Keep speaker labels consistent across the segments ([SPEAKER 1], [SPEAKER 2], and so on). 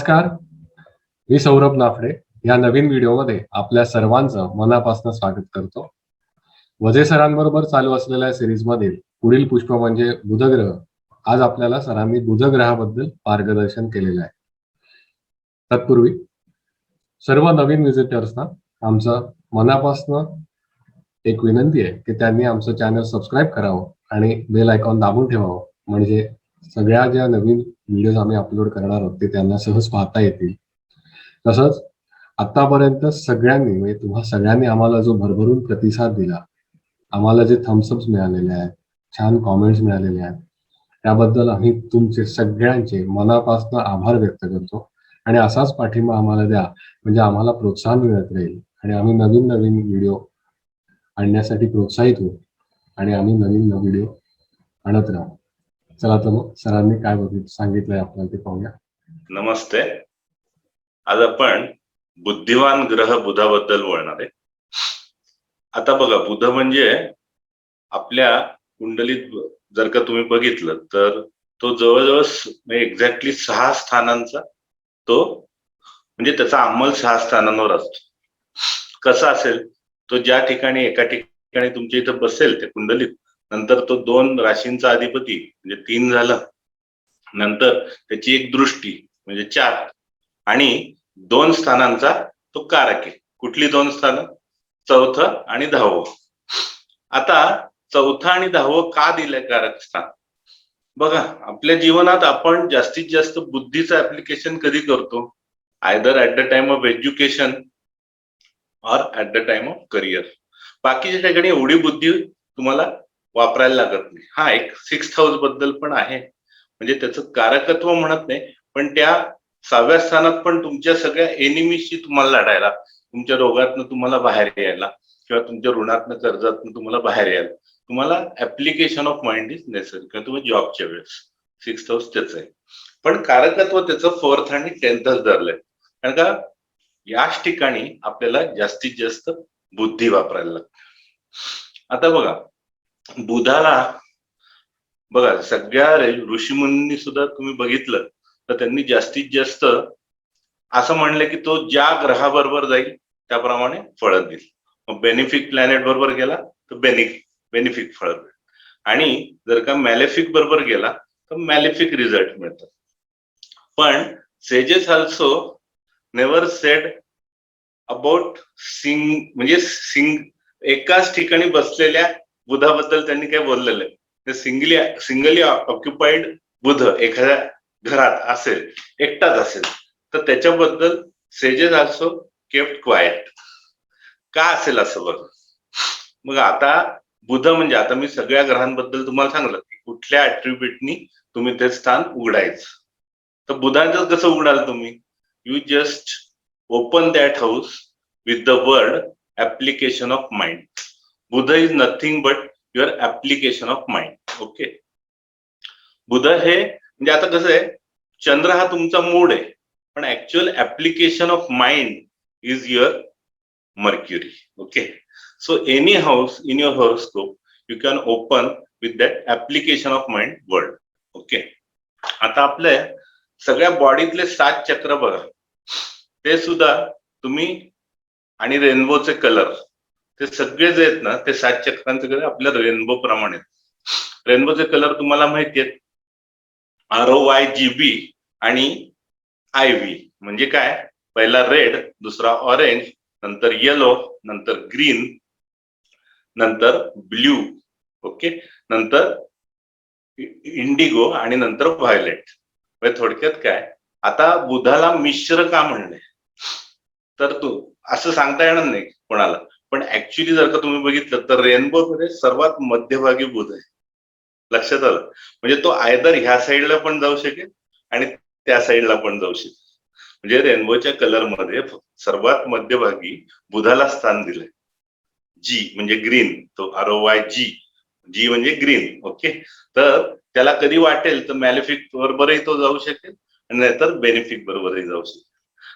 [SPEAKER 1] नमस्कार, मी सौरभ नाफडे. या नवीन व्हिडिओमध्ये आपल्या सर्वांचं मनापासून स्वागत करतो. वझे सरांबरोबर चालू असलेल्या सिरीजमधील पुढील पुष्प म्हणजे बुधग्रह. आज आपल्याला सरांनी बुधग्रहाबद्दल मार्गदर्शन केलेलं आहे. तत्पूर्वी सर्व नवीन व्हिजिटर्सना आमचं मनापासून एक विनंती आहे की त्यांनी आमचं चॅनल सबस्क्राईब करावं आणि बेल आयकॉन दाबून ठेवावं, म्हणजे सगळ्या ज्या नवीन व्हिडिओज आम्ही अपलोड करणार आहोत ते त्यांना सहज पाहता येतील. तसंच आतापर्यंत सगळ्यांनी म्हणजे तुम्हा सगळ्यांनी आम्हाला जो भरभरून प्रतिसाद दिला, आम्हाला जे थम्सअप्स मिळालेले आहेत, छान कॉमेंट्स मिळालेले आहेत, त्याबद्दल आम्ही तुमचे सगळ्यांचे मनापासून आभार व्यक्त करतो. आणि असाच पाठिंबा आम्हाला द्या, म्हणजे आम्हाला प्रोत्साहन मिळत राहील आणि आम्ही नवीन नवीन व्हिडिओ आणण्यासाठी प्रोत्साहित होऊ आणि आम्ही नवीन व्हिडिओ आणत राहू. चला तर मग सरांनी काय सांगितलंय आपल्याला ते पाहूया.
[SPEAKER 2] नमस्ते. आज आपण बुद्धिवान ग्रह बुधाबद्दल बोलणार आहे. आता बघा, बुध म्हणजे आपल्या कुंडलीत जर का तुम्ही बघितलं तर तो जवळजवळ एक्झॅक्टली 6 स्थानांचा तो म्हणजे त्याचा अंमल 6 स्थानांवर असतो. कसा असेल तो, ज्या ठिकाणी एका ठिकाणी तुमच्या इथं बसेल त्या कुंडलीत, नंतर तो 2 राशींचा अधिपती म्हणजे 3 झालं, नंतर त्याची एक दृष्टी म्हणजे 4 आणि 2 स्थानांचा तो कारक आहे. कुठली 2 स्थानं? चौथं आणि 10वं. आता चौथं आणि 10वं का दिलंय कारक स्थान? बघा, आपल्या जीवनात आपण जास्तीत जास्त बुद्धीचं ऍप्लिकेशन कधी करतो? Either at the time of education or at the time of career. बाकीच्या ठिकाणी एवढी बुद्धी तुम्हाला वापरायला लागत नाही. हा, एक 6th हाऊस बद्दल पण आहे, म्हणजे त्याचं कारकत्व म्हणत नाही, पण त्या 6व्या स्थानात पण तुमच्या सगळ्या एनिमीशी तुम्हाला लढायला, तुमच्या रोगातनं तुम्हाला बाहेर यायला, किंवा तुमच्या ऋणातनं कर्जातनं तुम्हाला बाहेर यायला तुम्हाला application of mind is necessary. किंवा तुम्ही जॉबच्या वेळेस 6th हाऊस त्याचं आहे, पण कारकत्व त्याचं 4th आणि 10th धरलंय. कारण का याच ठिकाणी आपल्याला जास्तीत जास्त बुद्धी वापरायला लागते. आता बघा, बुधाला बघा, सगळ्या ऋषीमुनींनी सुद्धा तुम्ही बघितलं तर त्यांनी जास्तीत जास्त असं म्हणलं की तो ज्या ग्रहाबरोबर जाईल त्याप्रमाणे फळं देईल. मग बेनिफिक प्लॅनेट बरोबर गेला तर बेनिफिक फळं देईल, आणि जर का मॅलेफिक बरोबर गेला तर मॅलेफिक रिझल्ट मिळतात. पण sages also never sed about म्हणजे एकाच ठिकाणी बसलेल्या बुधाबद्दल त्यांनी काय बोललेलं आहे? सिंगली ऑक्युपाइड बुध एखाद्या घरात असेल, एकटाच असेल, तर त्याच्याबद्दल सेजेस ऑल्सो केप्ट क्वाइट. का असेल असं? बघ, मग आता बुध म्हणजे, आता मी सगळ्या ग्रहांबद्दल तुम्हाला सांगितलं की कुठल्या ऍट्रिब्यूटनी तुम्ही ते स्थान उघडायचं. तर बुधांचं कसं उघडाल तुम्ही? You just open that house with the word application of mind. Budh is nothing but your application of mind. Okay, Budh हे म्हणजे, आता कसं आहे, चंद्र हा तुमचा मूड आहे, पण actual application of mind is your mercury. Okay, so any house in your horoscope you can open with that application of mind word. Okay, आता आपल्या सगळ्या बॉडीतले 7 चक्र बघा, ते सुद्धा तुम्ही, आणि रेनबोचे कलर, ते सगळे जे आहेत ना, ते 7 चक्रांचे कलर आपल्या रेनबो प्रमाणे. रेनबोचे कलर तुम्हाला माहिती आहेत, ROYGB आणि IV. म्हणजे काय? पहिला रेड, दुसरा ऑरेंज, नंतर येलो, नंतर ग्रीन, नंतर ब्ल्यू, ओके, नंतर इंडिगो आणि नंतर व्हायोलेट. म्हणजे थोडक्यात काय, आता बुधाला मिश्र का म्हणले तर तू असं सांगता येणार नाही कोणाला, पण ऍक्च्युली जर का तुम्ही बघितलं तर रेनबो मध्ये सर्वात मध्यभागी बुध आहे. लक्षात आलं? म्हणजे तो आयदर ह्या साईडला पण जाऊ शकेल आणि त्या साईडला पण जाऊ शकेल. म्हणजे रेनबोच्या कलर मध्ये सर्वात मध्यभागी बुधाला स्थान दिलंय. जी म्हणजे ग्रीन, तो ROYG, जी म्हणजे ग्रीन. ओके, तर त्याला कधी वाटेल तर मॅलेफिक बरोबरही तो जाऊ शकेल आणि नाहीतर बेनिफिक बरोबरही जाऊ शकेल.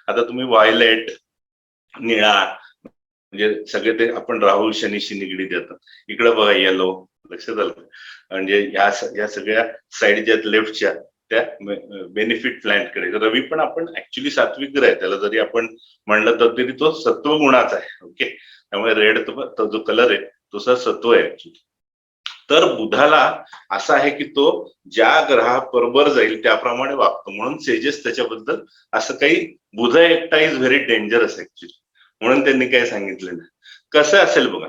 [SPEAKER 2] आता तुम्ही व्हायोलेट, निळा, म्हणजे सगळे ते आपण राहू शनीशी निगडीत येतात. इकडे बघा येलो. लक्षात आलं? म्हणजे या सगळ्या साईड ज्या लेफ्टच्या त्या बेनिफिट प्लॅनेटकडे. रवी पण आपण ऍक्च्युली सात्विक ग्रह आहे, त्याला जरी आपण म्हणलं तर तरी तो सत्व गुणाचा आहे. ओके, त्यामुळे रेड तो जो कलर आहे तो सत्व आहे ऍक्च्युली. तर बुधाला असं आहे की तो ज्या ग्रहाबरोबर जाईल त्याप्रमाणे वागतो, म्हणून सेजेस त्याच्याबद्दल असं काही, बुध एकटा इज व्हेरी डेंजरस ऍक्च्युली, म्हणून त्यांनी काय सांगितलं. कसं असेल बघा,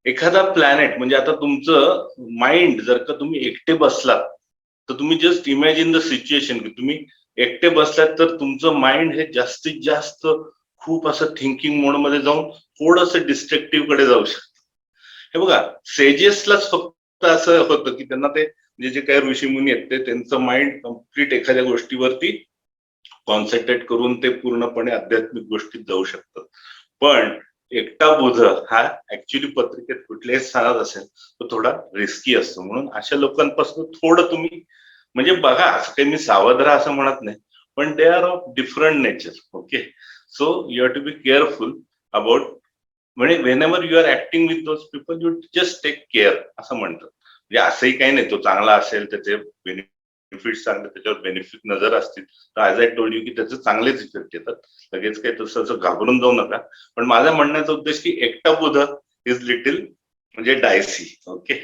[SPEAKER 2] एखादा प्लॅनेट म्हणजे आता तुमचं माइंड जर का तुम्ही एकटे बसलात तर तुम्ही जस्ट इमॅजिन द सिच्युएशन की तुम्ही एकटे बसलात तर तुमचं माइंड हे जास्तीत जास्त खूप असं थिंकिंग मोड मध्ये जाऊन थोडंसं डिस्ट्रक्टिव्ह कडे जाऊ शकतं. हे बघा, सेजेसलाच फक्त असं होतं की त्यांना ते म्हणजे जे काही ऋषीमुनी आहेत ते त्यांचं माइंड कम्प्लीट एखाद्या गोष्टीवरती कॉन्सन्ट्रेट करून ते पूर्णपणे आध्यात्मिक गोष्टीत जाऊ शकतात. पण एकटा बुध हा ऍक्च्युली पत्रिकेत कुठल्याही स्थानात असेल तो थोडा रिस्की असतो. म्हणून अशा लोकांपासून थोडं तुम्ही म्हणजे बघा, असं काही मी सावध राहा असं म्हणत नाही, पण they are of different nature. Okay, so you have to be careful about, म्हणजे whenever you are acting with those people you just take care असं म्हणतात. म्हणजे असंही काही नाही, तो चांगला असेल त्याचे बेनिफिट चांगले, त्याच्यावर बेनिफिट नजर असतील तर ॲज आय टोल्ड यू की त्याचे चांगलेच इफेक्ट येतात. लगेच काही तसं घाबरून जाऊ नका. पण माझ्या म्हणण्याचा उद्देश की एकटा बुध इज लिटिल म्हणजे डायसी. ओके,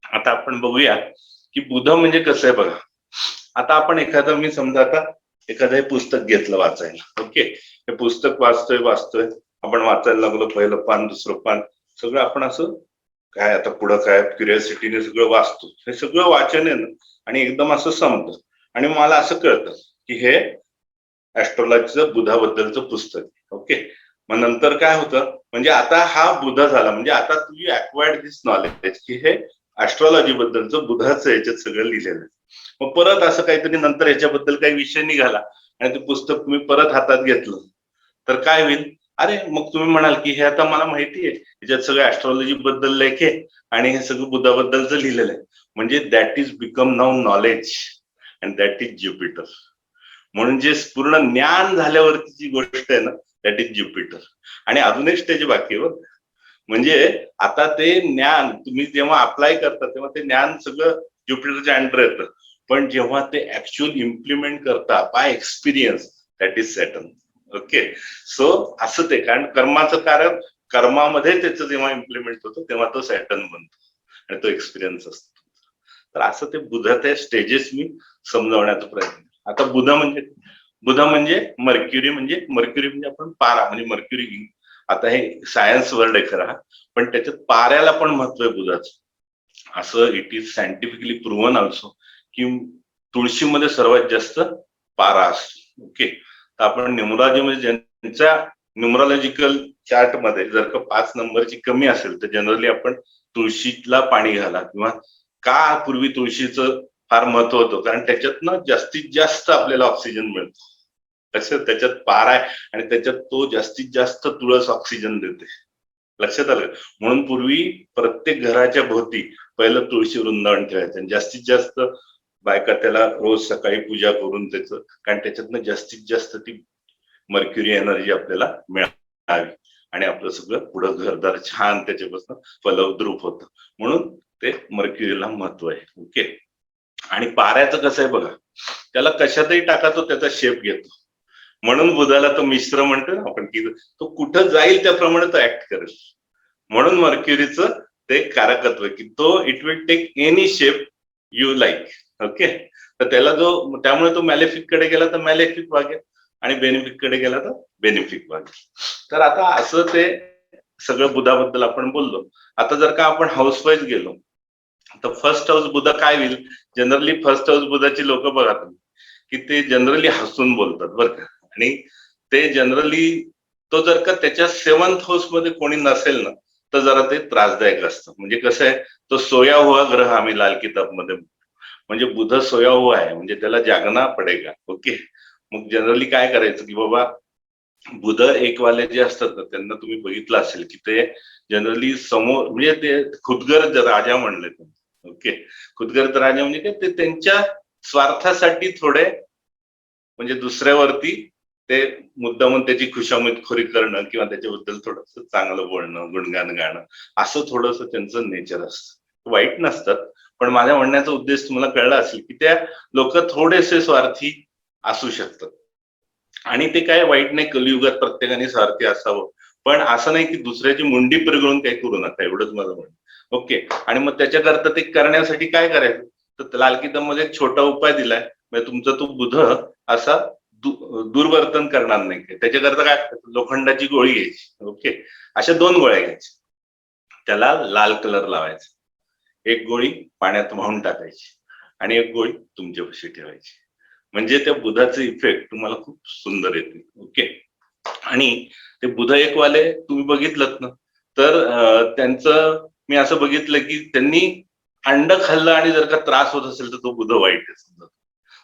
[SPEAKER 2] आता आपण बघूया की बुध म्हणजे कसं आहे बघा. आता आपण एखादं, मी समजा आता एखादं हे पुस्तक घेतलं वाचायला. ओके, हे पुस्तक वाचतोय आपण वाचायला लागलो, पहिलं पान दुसरं पान सगळं आपण असं काय आता पुढं काय क्युरिओसिटीने सगळं वाचतो. हे सगळं वाचन आहे ना, आणि एकदम असं संपतं आणि मला असं कळतं की हे ऍस्ट्रॉलॉजीचं बुधाबद्दलचं पुस्तक. ओके, मग नंतर काय होतं, म्हणजे आता हा बुध झाला, म्हणजे आता तुम्ही अक्वायर्ड दिस नॉलेज की हे ऍस्ट्रॉलॉजी बद्दलचं बुधाचं याच्यात सगळं लिहिलेलं आहे. मग परत असं काहीतरी नंतर याच्याबद्दल काही विषय निघाला आणि ते पुस्तक तुम्ही परत हातात घेतलं तर काय होईल, अरे मग तुम्ही म्हणाल की हे आता मला माहिती आहे, याच्यात सगळं ऍस्ट्रॉलॉजी बद्दल लेखे आणि हे सगळं बुधाबद्दलचं लिहिलेलं आहे, म्हणजे that is become now knowledge and that is Jupiter. म्हणून जे पूर्ण ज्ञान झाल्यावरती जी गोष्ट आहे ना दॅट इज ज्युपिटर. आणि अजून एक स्टेज बाकी आहे, म्हणजे आता ते ज्ञान तुम्ही जेव्हा अप्लाय करता तेव्हा ते ज्ञान सगळं ज्युपिटरच्या अंडर येतं, पण जेव्हा ते ऍक्च्युअल इम्प्लिमेंट करता by experience that is Saturn. Okay, so असं ते, कारण कर्माचं कारण कर्मामध्ये त्याचं जेव्हा इम्प्लिमेंट होतं तेव्हा तो सॅटर्न बनतो आणि तो एक्सपिरियन्स असतो. तर असं ते बुधाचे स्टेजेस मी समजावण्याचा प्रयत्न. आता बुध म्हणजे मर्क्युरी, म्हणजे आपण पारा म्हणजे मर्क्युरी. आता हे सायन्स वर्ड आहे खरा, पण त्याच्यात पाऱ्याला पण महत्व आहे बुधाचं. असं it is scientifically proven also की तुळशीमध्ये सर्वात जास्त पारा असतो. ओके, तर आपण न्यूमरॉलॉजी मध्ये ज्यांच्या न्यूमरॉलॉजिकल चार्ट मध्ये जर का 5 नंबरची कमी असेल तर जनरली आपण तुळशीला पाणी घाला, किंवा का पूर्वी तुळशीचं फार महत्व होतं, कारण त्याच्यातनं जास्तीत जास्त आपल्याला ऑक्सिजन मिळतो. तसं त्याच्यात पारा आहे आणि त्याच्यात तो जास्तीत जास्त तुळस ऑक्सिजन देते. लक्षात आलं, म्हणून पूर्वी प्रत्येक घराच्या भोवती पहिलं तुळशी वृंदावन ठेवायचं आणि जास्तीत जास्त बायका त्याला रोज सकाळी पूजा करून त्याचं, कारण त्याच्यातनं जास्तीत जास्त ती मर्क्युरी एनर्जी आपल्याला मिळावी आणि आपलं सगळं पुढं घरदार छान त्याच्यापासून फलद्रूप होतं, म्हणून ते मर्क्युरीला महत्व आहे. ओके, आणि पाऱ्याचं कसं आहे बघा, त्याला कशातही टाका तो त्याचा शेप घेतो, म्हणून बुधाला तो मिश्र म्हणतो ना आपण, की तो कुठं जाईल त्याप्रमाणे तो ऍक्ट करेल. म्हणून मर्क्युरीचं ते कारकत्व की तो it will take any shape you like. Okay, तर त्याला जो, त्यामुळे तो मॅलेफिक कडे गेला तर मॅलेफिक वागेल आणि बेनिफिक कडे गेला तर बेनिफिक वागेल. तर आता असं ते सगळं बुधाबद्दल आपण बोललो. आता जर का आपण हाऊस वाईज गेलो तर फर्स्ट हाऊस बुधा काय होईल, जनरली फर्स्ट हाऊस बुधाची लोक बघा तुम्ही की ते जनरली हसून बोलतात बरं का, आणि ते जनरली तो जर का त्याच्या 7th हाऊस मध्ये कोणी नसेल ना तर जरा ते त्रासदायक असतं. म्हणजे कसं आहे, तो सोया हुआ ग्रह आम्ही लाल किताब मध्ये, म्हणजे बुध सोया हुआ आहे म्हणजे त्याला जागना पडेगा. ओके, मग जनरली काय करायचं की बाबा बुध एकवाले जे असतात ना त्यांना तुम्ही बघितलं असेल की ते जनरली समोर, म्हणजे ते खुदगर्ज राजा म्हणले. ओके, खुदगर्ज राजा म्हणजे काय, ते त्यांच्या स्वार्थासाठी थोडे म्हणजे दुसऱ्यावरती ते मुद्दामून त्याची खुशामतखोरी करणं किंवा त्याच्याबद्दल थोडंसं चांगलं बोलणं, गुणगान गाणं, असं थोडंसं त्यांचं नेचर असतं. वाईट नसतात, पण माझ्या म्हणण्याचा उद्देश तुम्हाला कळला असेल की त्या लोक थोडेसे स्वार्थी असू शकतात, आणि ते काय वाईट नाही, कलियुगात प्रत्येकाने स्वार्थी असावं, पण असं नाही की दुसऱ्याची मुंडी पिरगळून काही करू नका, एवढंच माझं म्हणणं. ओके. आणि मग त्याच्याकरता ते करण्यासाठी काय करायचं, तर लाल किताबमध्ये एक छोटा उपाय दिलाय, म्हणजे तुमचा तो बुध असा दुर्वर्तन करणार नाही. त्याच्याकरता काय, लोखंडाची गोळी घ्यायची. ओके. अशा 2 गोळ्या घ्यायच्या, त्याला लाल कलर लावायचा, एक गोळी पाण्यात वाहून टाकायची आणि एक गोळी तुमच्यापाशी ठेवायची, म्हणजे त्या बुधाचे इफेक्ट तुम्हाला खूप सुंदर येतील. ओके. आणि ते बुध एक वाले तुम्ही बघितलं ना, तर त्यांचं मी असं बघितलं की त्यांनी अंड खाल्लं आणि जर का त्रास होत असेल तर तो बुध वाईट आहे समजा.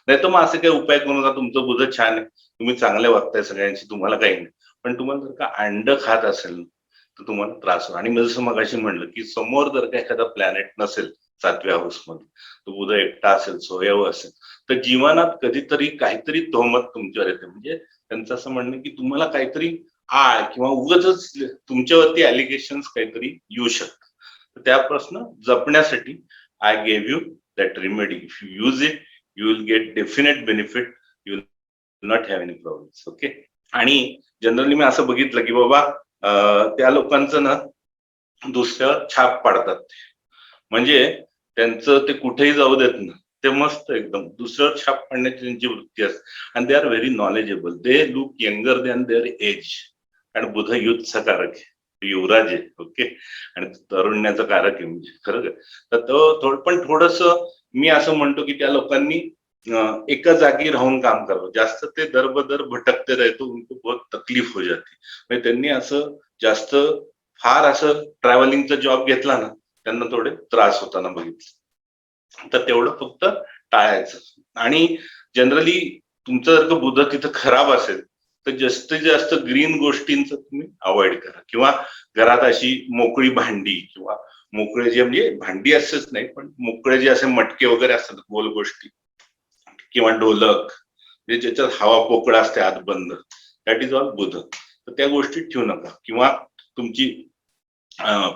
[SPEAKER 2] नाही तर मग असे काही उपाय करू नका, तुमचं बुध छान आहे, तुम्ही चांगले वागताय सगळ्यांशी, तुम्हाला काही नाही. पण तुम्हाला जर का अंड खात असेल तर तुम्हाला त्रास होईल. आणि मी जसं मगाशी म्हणलं की समोर जर का एखादा प्लॅनेट नसेल 7व्या हाऊसमध्ये, तो बुध एकटा असेल, सोयव असेल, तर जीवनात कधीतरी काहीतरी तोहमत तुमच्यावर येते. म्हणजे त्यांचं असं म्हणणं की तुम्हाला काहीतरी आळ किंवा उगाचच तुमच्यावरती ॲलिगेशन्स काहीतरी येऊ शकतात. तर त्यापासून जपण्यासाठी I gave you that remedy. If you use it, you will gate definite benefit, you will not have any problems. Okay. आणि जनरली मी असं बघितलं की बाबा त्या लोकांचं ना दुसऱ्यावर छाप पाडतात, म्हणजे त्यांचं ते कुठेही जाऊ देत ना, ते मस्त एकदम दुसऱ्यावर छाप पाडण्याची त्यांची वृत्ती असते. आणि they are very knowledgeable, they look younger than their age. आणि बुध युथचा कारक आहे, युवराज आहे. ओके. आणि तरुण्याचा कारक आहे, म्हणजे खरं काय. तर तो पण थोडस मी असं म्हणतो की त्या लोकांनी एका जागी राहून काम करावं. जास्त ते दरबदर भटकते राहते, उनको बहुत तकलीफ हो जाती. म्हणजे त्यांनी असं जास्त फार असं ट्रॅव्हलिंगचा जॉब घेतला ना, त्यांना थोडे त्रास होताना बघितले, तर तेवढं फक्त टाळायचं. आणि जनरली तुमचं जर का बुध तिथं खराब असेल तर जास्तीत जास्त ग्रीन गोष्टींचं तुम्ही अवॉइड करा, किंवा घरात अशी मोकळी भांडी किंवा मोकळे जे, म्हणजे भांडी असंच नाही पण मोकळे जे असे मटके वगैरे असतात गोल गोष्टी, किंवा ढोलक, म्हणजे ज्याच्यात हवा पोकळ असते आत बंद, दॅट इज ऑल बुध. तर त्या गोष्टी ठेवू नका. किंवा तुमची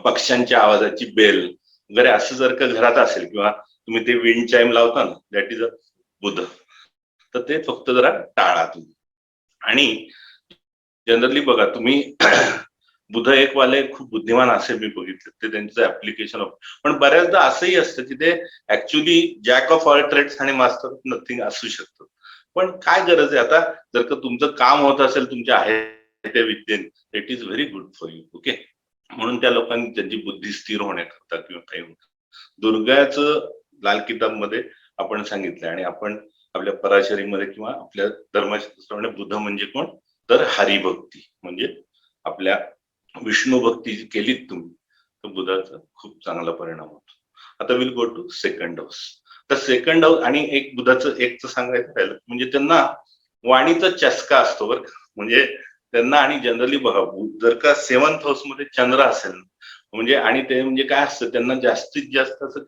[SPEAKER 2] पक्ष्यांच्या आवाजाची बेल वगैरे असं जर का घरात असेल, किंवा तुम्ही ते विंड चाइम लावता ना, दॅट इज अ बुध. तर ते फक्त जरा टाळा तुम्ही. आणि जनरली बघा तुम्ही बुध एक वाले खूप बुद्धिमान असे मी बघितले, ते त्यांचं ऍप्लिकेशन पण बऱ्याचदा असंही असतं की ते actually jack of all trades आणि मास्टर ऑफ नथिंग असू शकतं. पण काय गरज आहे आता, जर का तुमचं काम होत असेल तुमच्या आहे त्या विद्येने, it is very good for you. Okay. म्हणून त्या लोकांनी त्यांची बुद्धी स्थिर होण्याकरता किंवा काही दुर्गाचं लाल किताबमध्ये आपण सांगितलं, आणि आपण आपल्या पराशरीमध्ये किंवा आपल्या धर्मशास्त्रामध्ये बुध म्हणजे कोण, तर हरिभक्ती, म्हणजे आपल्या विष्णू भक्ती जी केलीत तुम्ही, तर बुधाचा खूप चांगला परिणाम होतो. आता will go to second house. तर सेकंड हाऊस आणि एक बुधाचं एकच सांगायचं राहिलं म्हणजे त्यांना वाणीचा चस्का असतो बरं का. म्हणजे त्यांना, आणि जनरली बघा जर का 7th हाऊस मध्ये चंद्र असेल म्हणजे, आणि ते म्हणजे काय असतं, त्यांना जास्तीत जास्त असं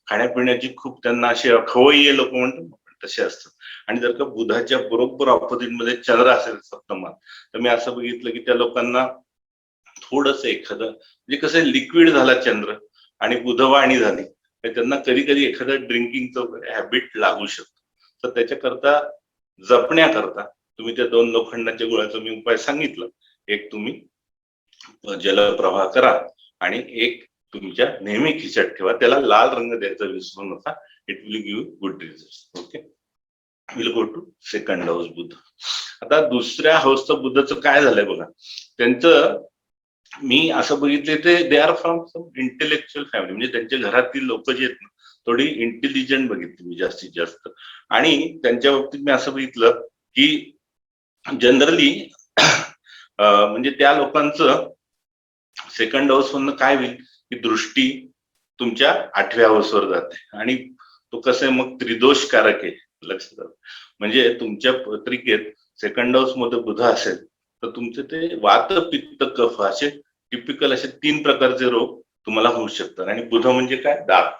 [SPEAKER 2] खाण्यापिण्याची खूप त्यांना असे खवय्ये लोक म्हणतो तसे असतात. आणि जर का बुधाच्या बरोबर ऑपोजिट मध्ये चंद्र असेल सप्तमात, तर मी असं बघितलं की त्या लोकांना थोडस एखादं, म्हणजे कसं लिक्विड झाला चंद्र आणि बुधवाणी झाली, तर त्यांना कधी कधी एखादं ड्रिंकिंगचं वगैरे हॅबिट लागू शकतं. तर त्याच्याकरता जपण्याकरता तुम्ही त्या 2 लोखंडाच्या गोळ्याचा मी उपाय सांगितलं. एक तुम्ही जलप्रवाह करा, आणि एक तुमच्या नेहमी खिशात ठेवा, त्याला लाल रंग द्यायचा विसरू नका. It will give good result. Okay. Will go to second house Budh. आता दुसऱ्या हाऊसचं बुधाचं काय झालंय बघा, त्यांचं मी असं बघितले ते they are from some intellectual family, म्हणजे त्यांच्या घरातील लोक जे आहेत ना थोडी इंटेलिजंट बघितली मी जास्तीत जास्त. आणि त्यांच्या बाबतीत मी असं बघितलं की जनरली म्हणजे त्या लोकांचं सेकंड हाऊस मधनं काय होईल की दृष्टी तुमच्या 8व्या हाऊसवर जाते, आणि तो कसं आहे मग त्रिदोषकारक आहे, लक्षात आलं. म्हणजे तुमच्या पत्रिकेत सेकंड हाऊस मध्ये बुध असेल तर तुमचे ते वात पित्त कफ असे टिपिकल असे 3 प्रकारचे रोग तुम्हाला होऊ शकतात. आणि बुध म्हणजे काय, दात,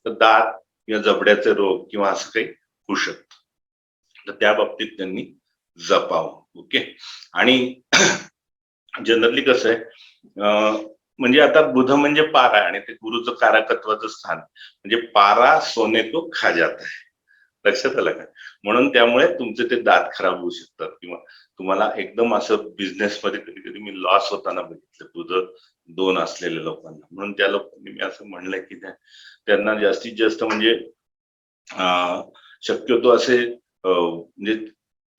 [SPEAKER 2] तर दात किंवा जबड्याचे रोग किंवा असं काही होऊ शकतं. तर त्या बाबतीत त्यांनी जपावं. ओके. आणि जनरली कसं आहे, म्हणजे आता बुध म्हणजे पारा आणि ते गुरुचं कारकत्वाचं स्थान, म्हणजे पारा सोने को खा जाता है. लक्षात आलं का? म्हणून त्यामुळे तुमचे ते दात खराब होऊ शकतात किंवा तुम्हाला एकदम असं बिझनेसमध्ये कधी कधी मी लॉस होताना बघितलं बुध 2 असलेल्या लोकांना. म्हणून त्या लोकांनी मी असं म्हणलंय की त्यांना जास्तीत जास्त म्हणजे शक्यतो असे म्हणजे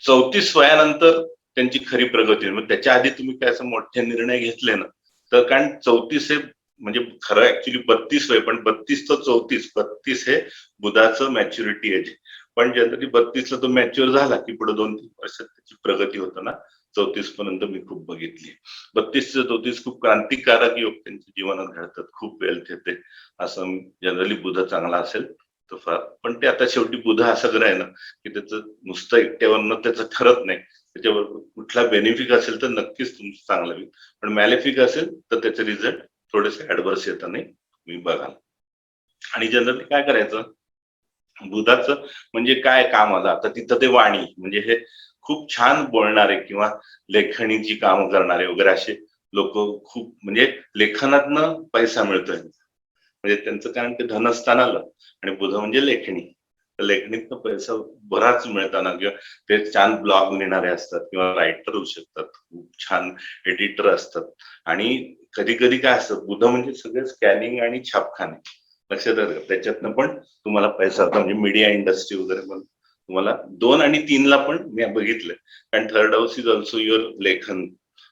[SPEAKER 2] 34 वयानंतर त्यांची खरी प्रगती. मग त्याच्या आधी तुम्ही काय असं मोठे निर्णय घेतले ना, तर कारण 34 हे म्हणजे खरं ऍक्च्युली 32 वय, पण 32 तर 34 हे बुधाचं मॅच्युरिटी एज. पण जनरली 32 ला तो मॅच्युअर झाला की पुढे 2-3 वर्षात त्याची प्रगती होताना 34 पर्यंत मी खूप बघितली. 32 ते 34 खूप क्रांतिकारक योग त्यांच्या जीवनात घडतात, खूप वेल्थ येते असं जनरली बुध चांगला असेल तर फार. पण ते आता शेवटी बुध असं ग्रह आहे ना की त्याचं नुसतं एकट्यावरनं त्याचं ठरत नाही, त्याच्यावर कुठला बेनिफिक असेल तर नक्कीच तुमचं चांगलं होईल, पण मॅलेफिक असेल तर त्याचे रिझल्ट थोडेसे ऍडव्हर्स येताना तुम्ही बघाल. आणि जनरली काय करायचं, बुधाचं म्हणजे काय काम आलं आता तिथं ते वाणी म्हणजे हे खूप छान बोलणारे किंवा लेखणीची काम करणारे वगैरे असे लोक खूप म्हणजे लेखनातनं पैसा मिळतोय, म्हणजे त्यांचं कारण ते धनस्थान आलं आणि बुध म्हणजे लेखणी, तर लेखणीतनं पैसा बराच मिळताना किंवा ते छान ब्लॉग लिहिणारे असतात किंवा रायटर होऊ शकतात, खूप छान एडिटर असतात. आणि कधी कधी काय असतं, बुध म्हणजे सगळे स्कॅनिंग आणि छापखाने, लक्षात आलं का? त्याच्यातनं पण तुम्हाला पैसा होता, म्हणजे मीडिया इंडस्ट्री वगैरे पण तुम्हाला 2 आणि 3 ला पण मी बघितलंय. कारण third house is also your लेखन,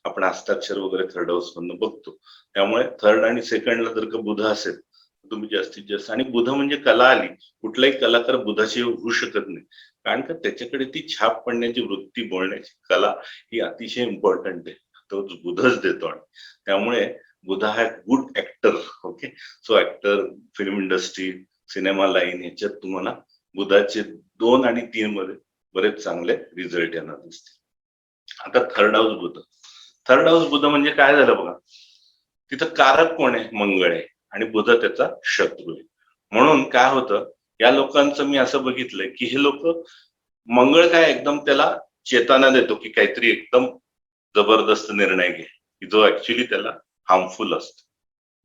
[SPEAKER 2] आपण हस्ताक्षर वगैरे थर्ड हाऊस मधनं बघतो. त्यामुळे थर्ड आणि सेकंडला जर का बुध असेल तर तुम्ही जास्तीत जास्त, आणि बुध म्हणजे कला आली, कुठलाही कलाकार बुधाशी होऊ शकत नाही, कारण का त्याच्याकडे ती छाप पडण्याची वृत्ती, बोलण्याची कला ही अतिशय इम्पॉर्टंट आहे, तो बुधच देतो. आणि त्यामुळे बुध हा good actor. Okay, so actor, film industry, cinema line ह्याच्यात तुम्हाला बुधाचे 2 आणि 3 मध्ये बरेच चांगले रिझल्ट येणार दिसतील. आता थर्ड हाऊस बुध म्हणजे काय झालं बघा, तिथं कारक कोण आहे, मंगळ आहे आणि बुध त्याचा शत्रू आहे. म्हणून काय होतं, या लोकांचं मी असं बघितलंय की हे लोक, मंगळ काय एकदम त्याला चेताना देतो की काहीतरी एकदम जबरदस्त निर्णय घे, की जो ऍक्च्युली त्याला हार्मफुल असतो.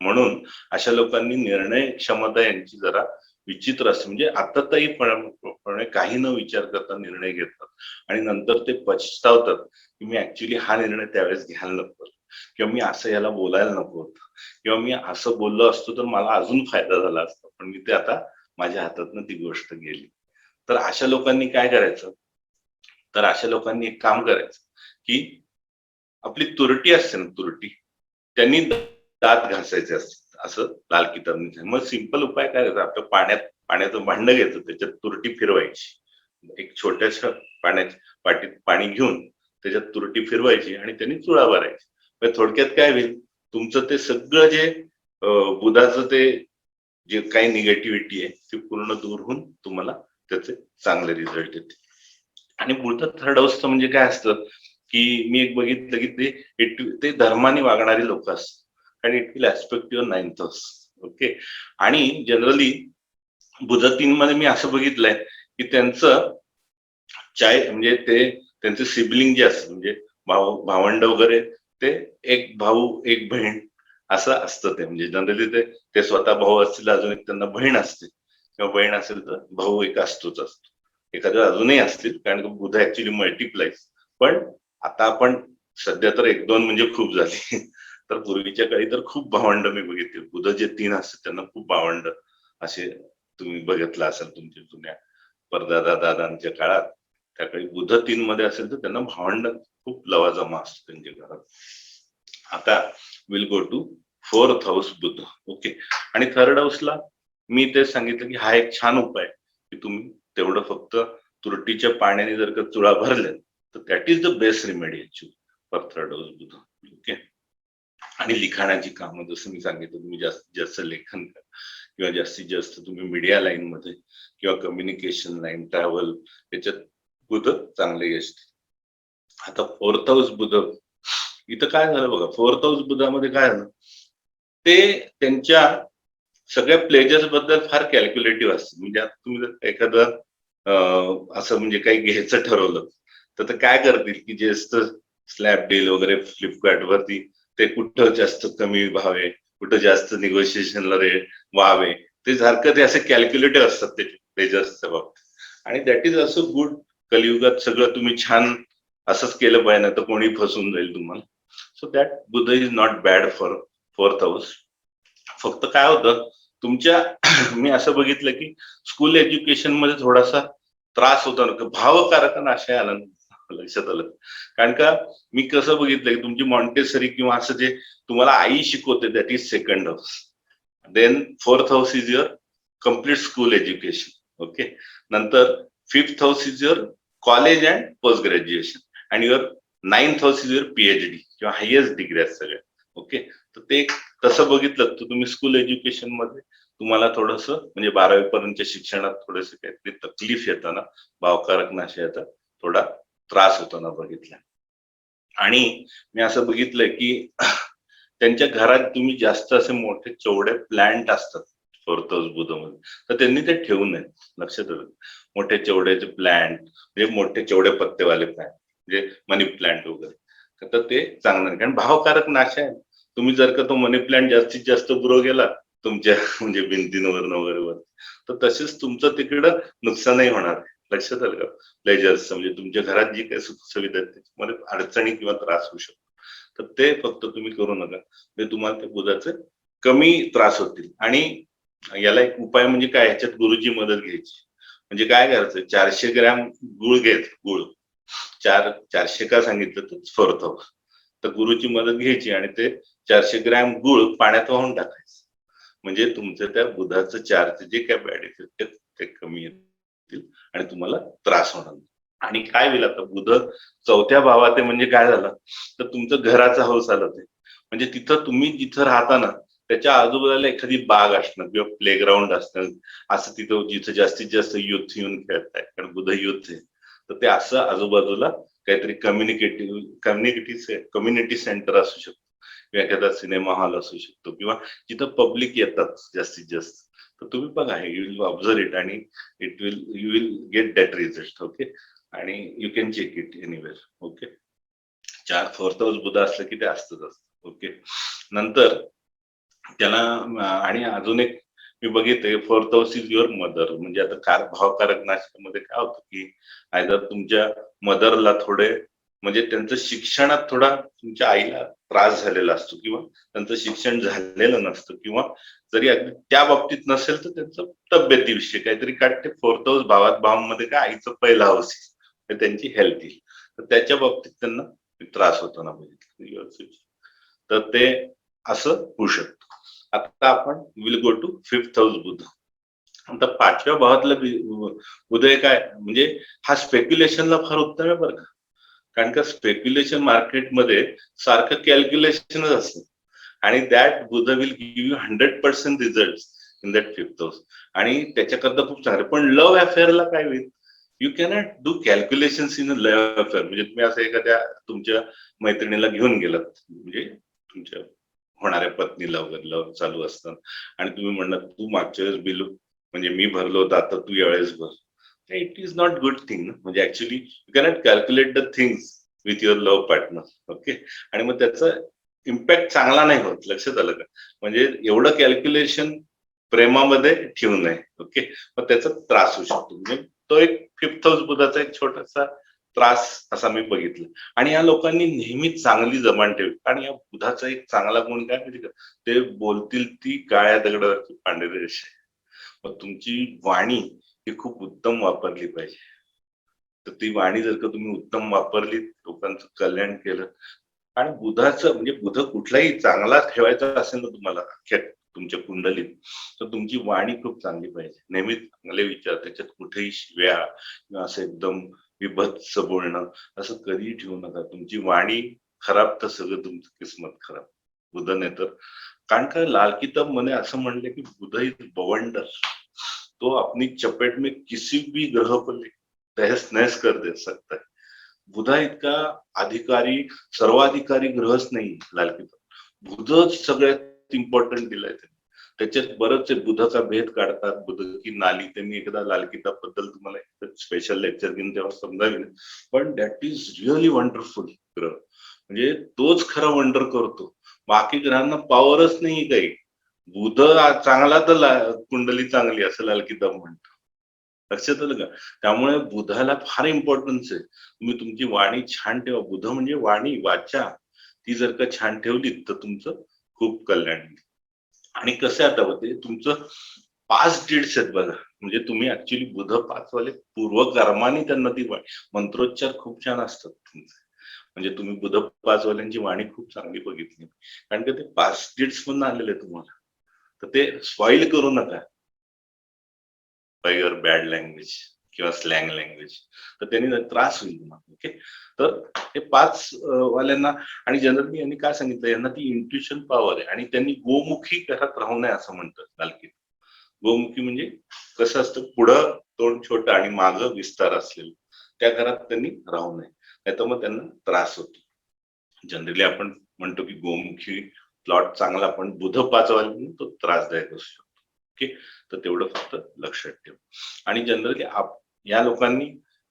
[SPEAKER 2] म्हणून अशा लोकांनी निर्णय क्षमता यांची जरा विचित्र असते, म्हणजे आताताईपणे काही न विचार करता निर्णय घेतात आणि नंतर ते पछतावतात की मी ऍक्च्युली हा निर्णय त्यावेळेस घ्यायला नको, किंवा मी असं याला बोलायला नको होतं, किंवा मी असं बोललो असतो तर मला अजून फायदा झाला असता, पण मी ते आता माझ्या हातातनं ती गोष्ट गेली. तर अशा लोकांनी काय करायचं, तर अशा लोकांनी एक काम करायचं की आपली तुरटी असते ना, तुरटी, त्यांनी दात घासायचे असते असं लाल किताबनी. मग सिंपल उपाय काय करायचा, आपल्या पाण्याचं भांड घ्यायचं, त्याच्यात तुरटी फिरवायची, एक छोट्याशा पाटीत पाणी घेऊन त्याच्यात तुरटी फिरवायची आणि त्यांनी चुळा भरायची. म्हणजे थोडक्यात काय होईल, तुमचं ते सगळं जे बुधाचं ते जे काही निगेटिव्हिटी आहे ती पूर्ण दूर होऊन तुम्हाला त्याचे चांगले रिझल्ट येते. आणि पुढचं थर्ड हाऊसचं म्हणजे काय असतं की मी एक बघितलं की ते धर्माने वागणारी लोक असतात आणि it will aspect your 9th house. Okay, आणि जनरली बुध 3 मध्ये मी असं बघितलंय की त्यांचं म्हणजे ते त्यांचे सिबलिंग जे असतात, म्हणजे भावंड वगैरे, ते एक भाऊ एक बहीण असं असतं. ते म्हणजे जनरली ते स्वतः भाऊ असतील, अजून एक त्यांना बहीण असते, किंवा बहीण असेल तर भाऊ एक असतो, एखाद्या अजूनही असतील, कारण बुध ऍक्च्युली मल्टिप्लाइज. पण आता आपण सध्या तर 1-2 म्हणजे खूप झाली. तर पूर्वीच्या काळी तर खूप भावंड मी बघितले, बुध जे 3 असतात त्यांना खूप भावंड असे तुम्ही बघितलं असेल तुमच्या जुन्या परदादा दादांच्या काळात. त्याकाळी बुध 3 मध्ये असेल तर त्यांना भावंड खूप लवाजमा असतो त्यांच्या घरात. आता will go to 4th house Budh. Okay, आणि थर्ड हाऊसला मी ते सांगितलं की हा एक छान उपाय की तुम्ही तेवढं फक्त तुरटीच्या पाण्याने जर का चुळा भरल्या तर that is the best remedy actually for third house Budh. Okay, आणि लिखाणाची कामं जसं मी सांगितलं, तुम्ही जास्तीत जास्त लेखन करा किंवा जास्तीत जास्त तुम्ही मीडिया लाईन मध्ये किंवा कम्युनिकेशन लाईन, ट्रॅव्हल, याच्यात बुध चांगले यश. आता 4th हाऊस बुध, इथं काय झालं बघा, 4th हाऊस बुधामध्ये काय झालं, ते त्यांच्या सगळ्या प्लेजर्स बद्दल फार कॅल्क्युलेटिव्ह असतं. म्हणजे आता तुम्ही जर एखादं असं म्हणजे काही घ्यायचं ठरवलं तर ते काय करतील की जे असतं स्लॅप डील वगैरे फ्लिपकार्ट वरती ते कुठं जास्त कमी भाव आहे, कुठं जास्त निगोशिएशनला रेट व्हावे, ते सारखं ते असे कॅल्क्युलेटिव्ह असतात ते प्लेजर्सच्या बाबतीत. आणि दॅट इज असो गुड. कलियुगात सगळं तुम्ही छान असंच केलं पाहिजे, ना तर कोणी फसून जाईल तुम्हाला. So that Budh is not bad for 4th house. फक्त काय होतं तुमच्या मी असं बघितलं की स्कूल एज्युकेशन मध्ये थोडासा त्रास होता ना, भावकारक नाशय आला लक्षात आलं. कारण का मी कसं बघितलं की तुमची मॉन्टेसरी किंवा असं जे तुम्हाला आई शिकवते that is 2nd house. Then 4th house is your complete school education. Okay. नंतर 5th house is your college and post graduation. And your 9th house is your PhD किंवा हायएस्ट डिग्री आहेत सगळ्या. ओके. तर ते तसं बघितलं तर तुम्ही स्कूल एज्युकेशन मध्ये तुम्हाला थोडंसं म्हणजे 12वी पर्यंतच्या शिक्षणात थोडेसे काहीतरी तकलीफ येताना, भावकारक नाशयाचा थोडा त्रास होताना बघितला. आणि मी असं बघितलंय की त्यांच्या घरात तुम्ही जास्त असे मोठे चौडे प्लांट असतात 4th हाऊस बुधमध्ये, तर त्यांनी ते ठेवू नये. लक्षात आलं. मोठे चौड्याचे प्लांट म्हणजे मोठे चौडे पत्तेवाले प्लांट म्हणजे मनी प्लांट वगैरे, तर ते चांगलं नाही. कारण भावकारक नाश आहे. तुम्ही जर का तो मनी प्लांट जास्तीत जास्त ग्रो गेला तुमच्या म्हणजे भिंतींवर वगैरे वर, तर तसेच तुमचं तिकडं नुकसानही होणार. लक्षात आलं का. प्लेजर्स म्हणजे तुमच्या घरात जी काही सुख सुविधा आहेत त्याच्यामध्ये अडचणी किंवा त्रास होऊ शकतो. तर ते फक्त तुम्ही करू नका, ते तुम्हाला ते बुधाचे कमी त्रास होतील. आणि याला एक उपाय म्हणजे काय, ह्याच्यात गुरुची मदत घ्यायची. म्हणजे काय करायचं, 400 ग्रॅम गुळ घ्यायचं. गुळ 400 का सांगितलं तर 4th हाऊस. तर गुरुची मदत घ्यायची आणि ते 400 ग्रॅम गुळ पाण्यात वाहून टाकायचं. म्हणजे तुमचं त्या बुधाचं चार्ज जे काय बॅड इफेक्ट ते कमी येतील आणि तुम्हाला त्रास होणार नाही. आणि काय होईल आता बुध 4थ्या भावात आहे म्हणजे काय झालं, तर तुमचं घराचा हाऊस आलं ते. म्हणजे तिथं तुम्ही जिथं राहता ना त्याच्या आजूबाजूला एखादी बाग असणं किंवा प्लेग्राऊंड असणं, असं तिथं जिथं जास्तीत जास्त युथ येऊन खेळताय, कारण बुध युथ आहे. तर ते असं आजूबाजूला काहीतरी कम्युनिटी सेंटर असू शकतो किंवा एखादा सिनेमा हॉल असू शकतो किंवा जिथं पब्लिक येतात जास्तीत जास्त. तर तुम्ही बघा, यू विल ऑब्झर्व इट आणि you will get that result. Okay. आणि you can check it anywhere. Okay. 4th house Budh असलं की ते असतंच. ओके. नंतर त्याला आणि अजून एक मी बघितलंय 4th house is your mother. म्हणजे आता भावकारक नाशकामध्ये काय होतं की आयदर तुमच्या मदरला थोडे म्हणजे त्यांचं शिक्षणात थोडा तुमच्या आईला त्रास झालेला असतो किंवा त्यांचं शिक्षण झालेलं नसतं किंवा जरी अगदी त्या बाबतीत नसेल तर त्यांचं तब्येतीविषयी काहीतरी काढते. 4th हाऊस भावामध्ये काय आईचं पहिला हाऊस आहे, त्यांची हेल्थ येईल. तर त्याच्या बाबतीत त्यांना त्रास होतो ना बघितलं. तर ते असं होऊ शकतं. आता आपण will go to 5th house Budh. आता 5व्या भावातलं उदय काय म्हणजे हा स्पेक्युलेशनला फार उत्तम आहे बरं का. कारण का स्पेक्युलेशन मार्केटमध्ये सारखं कॅल्क्युलेशनच असतं आणि that Budh will give you 100% result in that 5th house. आणि त्याच्याकरता खूप चांगलं. पण लव्ह अफेअरला काय होईल, you cannot do calculations in a love affair. म्हणजे तुम्ही असं एखाद्या तुमच्या मैत्रिणीला घेऊन गेलात, म्हणजे तुमच्या होणाऱ्या पत्नीला वगैरे लव्ह चालू असतं आणि तुम्ही म्हणणार तू मागच्या वेळेस बिल म्हणजे मी भरलो होतं आता तू यावेळेस भर. It is not good thing. म्हणजे actually you cannot calculate the things with your love partner. Okay. आणि मग त्याचा इम्पॅक्ट चांगला नाही होत. लक्षात आलं का. म्हणजे एवढं कॅल्क्युलेशन प्रेमामध्ये ठेवू नये. ओके. मग त्याचा त्रास होऊ शकतो. म्हणजे तो एक 5th हाऊस बुधाचा एक छोटासा त्रास असा मी बघितला. आणि या लोकांनी नेहमी चांगली जबान ठेवली. आणि या बुधाचा एक चांगला गुण काय माहिती का, ते बोलतील ती काळ्या दगडावरची पांढरी रेषा. मग तुमची वाणी ही खूप उत्तम वापरली पाहिजे. तर ती वाणी जर का तुम्ही उत्तम वापरली, लोकांचं कल्याण केलं. आणि बुधाचं म्हणजे बुध कुठलाही चांगला ठेवायचा असेल ना तुम्हाला अख्ख्या तुमच्या कुंडलीत, तर तुमची वाणी खूप चांगली पाहिजे. नेहमी चांगले विचार, त्याच्यात कुठेही शिव्या किंवा असं एकदम विभत्स बोलणं असं कधीही ठेवू नका. तुमची वाणी खराब तर सगळं तुमचं किस्मत खराब. बुध नाही तर. कारण का लाल किताब मध्ये असं म्हणलं की बुध इज बवंडर. तो अपनी चपेट में किसी भी ग्रह को तहस नहस कर दे सकता है. बुधा इतका अधिकारी सर्वाधिकारी ग्रहच नाही लाल किताब. बुधच सगळ्यात इम्पॉर्टंट दिलाय त्यांनी. त्याच्यात बरेचसे बुधाचा भेद काढतात. बुध की नाली त्यांनी एकदा लाल किताब बद्दल तुम्हाला स्पेशल लेक्चर घेऊन तेव्हा समजावेल. पण दॅट इज रिअली वंडरफुल ग्रह. म्हणजे तोच खरं वंडर करतो. बाकी ग्रहांना पॉवरच नाही काही. बुध चांगला तर कुंडली चांगली असं लालकीदाब म्हणतो. लक्षात आलं का? त्यामुळे बुधाला फार इम्पॉर्टन्स आहे. तुम्ही तुमची वाणी छान ठेवा. बुध म्हणजे वाणी, वाचा. ती जर का छान ठेवली तर तुमचं खूप कल्याण होईल. आणि कसं आता होते तुमचं 5 डीड्स आहेत बघा. म्हणजे तुम्ही ऍक्च्युली बुध 5 वाले पूर्वकर्माने त्यांना ती मंत्रोच्चार खूप छान असतात तुमचे. म्हणजे तुम्ही बुध 5 वाल्यांची वाणी खूप चांगली बघितली. कारण की ते 5 डीड्स मधून आलेले आहे तुम्हाला. तर ते स्पॉइल करू नका. बाय युअर बॅड लँग्वेज किंवा स्लँग लँग्वेज. तर त्यांनी त्रास होईल तुम्हाला. ओके. तर हे 5 वाल्यांना आणि जनरली यांनी काय सांगितलं यांना ती इंट्युशन पॉवर आहे आणि त्यांनी गोमुखी घरात राहू नये असं म्हणतात लालकीत. गोमुखी म्हणजे कसं असतं पुढं तोंड छोटं आणि मागं विस्तार असलेलं. त्या घरात त्यांनी राहू नये. नाहीतर मग त्यांना त्रास होतो. जनरली आपण म्हणतो की गोमुखी प्लॉट चांगला पण बुध 5 वाल्यांनी तो त्रासदायक असू शकतो. ओके. तर तेवढं फक्त लक्षात ठेव. आणि जनरली या लोकांनी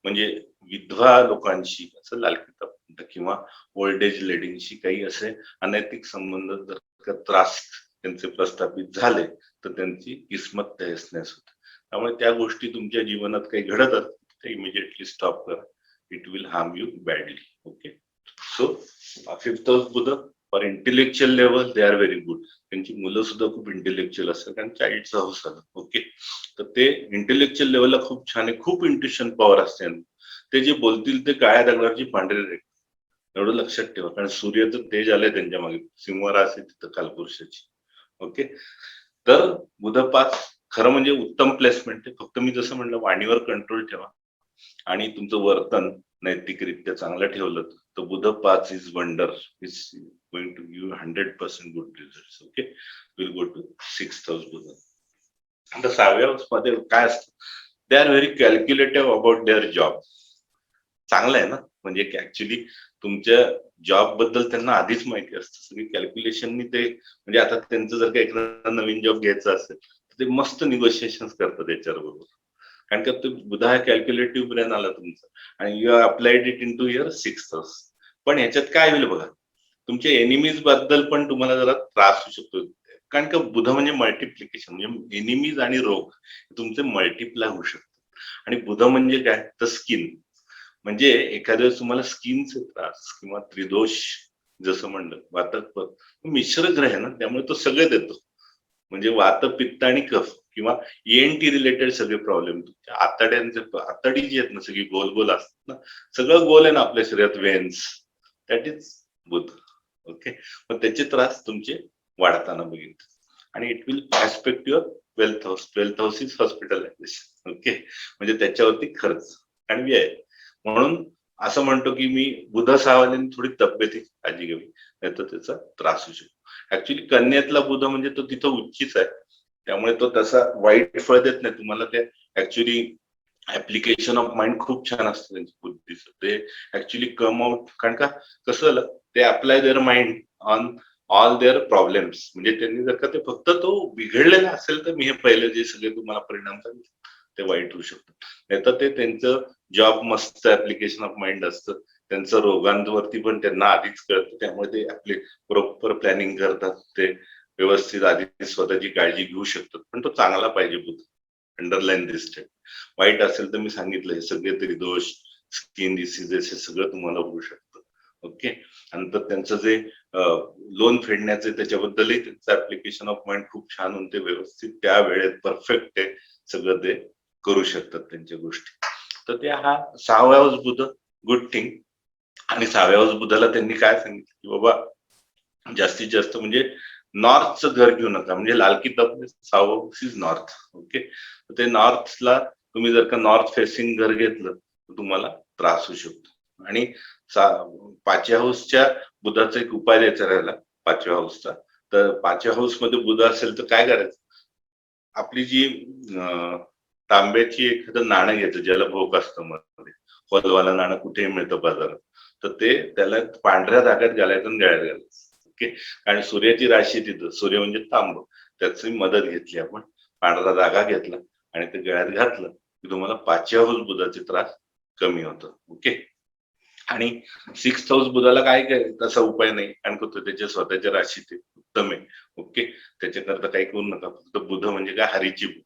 [SPEAKER 2] म्हणजे विधवा लोकांशी असं लालकीदाब म्हणतात किंवा ओल्ड एज लेडींशी काही असे अनैतिक संबंध जर का त्रास त्यांचे प्रस्थापित झाले तर त्यांची किस्मत तहस-नहस होते. त्यामुळे त्या गोष्टी तुमच्या जीवनात काही घडत असतील ते इमिजिएटली स्टॉप करा. It will harm you badly. Okay. So 5th house Budh for intellectual level they are very good. त्यांची मुलं सुद्धा खूप इंटेलेक्च्युअल असतात कारण चाइल्डचा हाऊस आला. ओके. तर ते इंटेलेक्च्युअल लेवलला खूप छान आहे. खूप इंट्युशन पॉवर असते यांना. ते जे बोलतील ते काळ्या दगडाची पांढरी रेघ. एवढं लक्षात ठेवा. कारण सूर्याचं तेज आलंय त्यांच्या मागे. सिंह राशी तिथं कालपुरुषाची. ओके. तर बुध 5 खरं म्हणजे उत्तम प्लेसमेंट आहे. फक्त मी जसं म्हणलं वाणीवर कंट्रोल ठेवा आणि तुमचं वर्तन नैतिकरित्या चांगलं ठेवलं तर Budh 5 is wonder is going to give 100% good results. Okay. Will go to 6th house Budh. आता 6व्या हाऊस मध्ये काय असतं they are very calculative about their job. चांगलं आहे ना. म्हणजे ऍक्च्युली तुमच्या जॉब बद्दल त्यांना आधीच माहिती असतं. सगळी कॅल्क्युलेशननी ते म्हणजे आता त्यांचं जर का एखादा नवीन जॉब घ्यायचा असेल तर ते मस्त निगोशिएशन करतात त्याच्याबरोबर. कारण का ते बुध हा कॅल्क्युलेटिव्ह ब्रेन आला तुमचा आणि you applied it into your 6th house. पण ह्याच्यात काय होईल बघा तुमच्या एनिमीज बद्दल पण तुम्हाला जरा त्रास होऊ शकतो. कारण का बुध म्हणजे मल्टिप्लिकेशन म्हणजे एनिमीज आणि रोग तुमचे मल्टिप्लाय होऊ शकतात. आणि बुध म्हणजे काय तर स्किन. म्हणजे एखाद्या वेळेस तुम्हाला स्किनचे त्रास किंवा त्रिदोष जसं म्हणलं वातक मिश्र ग्रह आहे ना त्यामुळे तो सगळे देतो. म्हणजे वात पित्त आणि कफ किंवा ENT रिलेटेड सगळे प्रॉब्लेम तुमच्या आतड्यांचे आतडी जी आहेत ना सगळी गोल गोल असतात ना सगळं गोल आहे ना आपल्या शरीरात veins that is Budh. Okay. मग त्याचे त्रास तुमचे वाढताना बघितले आणि it will aspect your 12th house. 12th house is hospitalization. Okay. म्हणजे त्याच्यावरती खर्च आणि व्यय. म्हणून असं म्हणतो की मी बुध 6 वाल्यांनी थोडी तब्येती काळजी घ्यावी नाहीतर त्याचा त्रास होऊ शकतो. ऍक्च्युली कन्येतला बुध म्हणजे तो तिथं उच्चीच आहे. त्यामुळे तो तसा वाईट फळ देत नाही तुम्हाला. ते ऍक्च्युली ऍप्लिकेशन ऑफ माइंड खूप छान असतं त्यांच्या बुद्धीचं. ते ऍक्च्युली कम आउट कारण का कसं झालं ते apply their mind on all their problems. म्हणजे त्यांनी जर का ते फक्त तो बिघडलेला असेल तर मी हे पहिले जे सगळे तुम्हाला परिणाम सांगितले ते वाईट होऊ शकतात. नाही तर ते त्यांचं जॉब मस्त ऍप्लिकेशन ऑफ माइंड असतं. त्यांचं रोगांवरती पण त्यांना आधीच कळतं त्यामुळे ते आपले प्रॉपर प्लॅनिंग करतात. ते व्यवस्थित आधी स्वतःची काळजी घेऊ शकतात. पण तो चांगला पाहिजे बुध. अंडरलाईन दिसते. वाईट असेल तर मी सांगितलं हे सगळे तरी दोष स्किन डिसीजेस हे सगळं तुम्हाला होऊ शकतं. ओके. नंतर त्यांचं जे लोन फेडण्याचे त्याच्याबद्दलही त्यांचं ऍप्लिकेशन ऑफ माइंड खूप छान होऊन ते व्यवस्थित त्या वेळेत परफेक्ट आहे सगळं ते करू शकतात त्यांच्या गोष्टी. तर ते हा 6वा हाऊस बुध गुड थिंग. आणि 6व्या हाऊस बुधाला त्यांनी काय सांगितलं की बाबा जास्तीत जास्त म्हणजे नॉर्थचं घर घेऊ नका. म्हणजे लालकीदाब 6वा हाऊस इज नॉर्थ. ओके. ते नॉर्थला तुम्ही जर का नॉर्थ फेसिंग घर घेतलं तर तुम्हाला त्रास होऊ शकतो. आणि 5व्या हाऊसच्या बुधाचा एक उपाय द्यायचा राहिला 5व्या हाऊसचा. तर 5व्या हाऊस मध्ये बुध असेल तर काय करायचं आपली जी तांब्याची एखादं नाणं घ्यायचं ज्याला भोक असतं मध्ये फलवाला नाणं कुठेही मिळतं बाजारात. तर ते त्याला पांढऱ्या धाग्यात घालायचं आणि गळ्यात घालायचं. ओके. आणि सूर्याची राशी तिथं सूर्य म्हणजे तांब त्याची मदत घेतली आपण. पांढरा धागा घेतला आणि ते गळ्यात घातलं की तुम्हाला 5व्या हाऊस बुधाचे त्रास कमी होतं. ओके. आणि 6th हाऊस बुधाला काय तसा उपाय नाही, कारण तो त्याच्या स्वतःच्या राशीत उत्तम आहे. ओके, त्याच्याकरता काही करू नका. फक्त बुध म्हणजे काय, हरीची बुद्धी,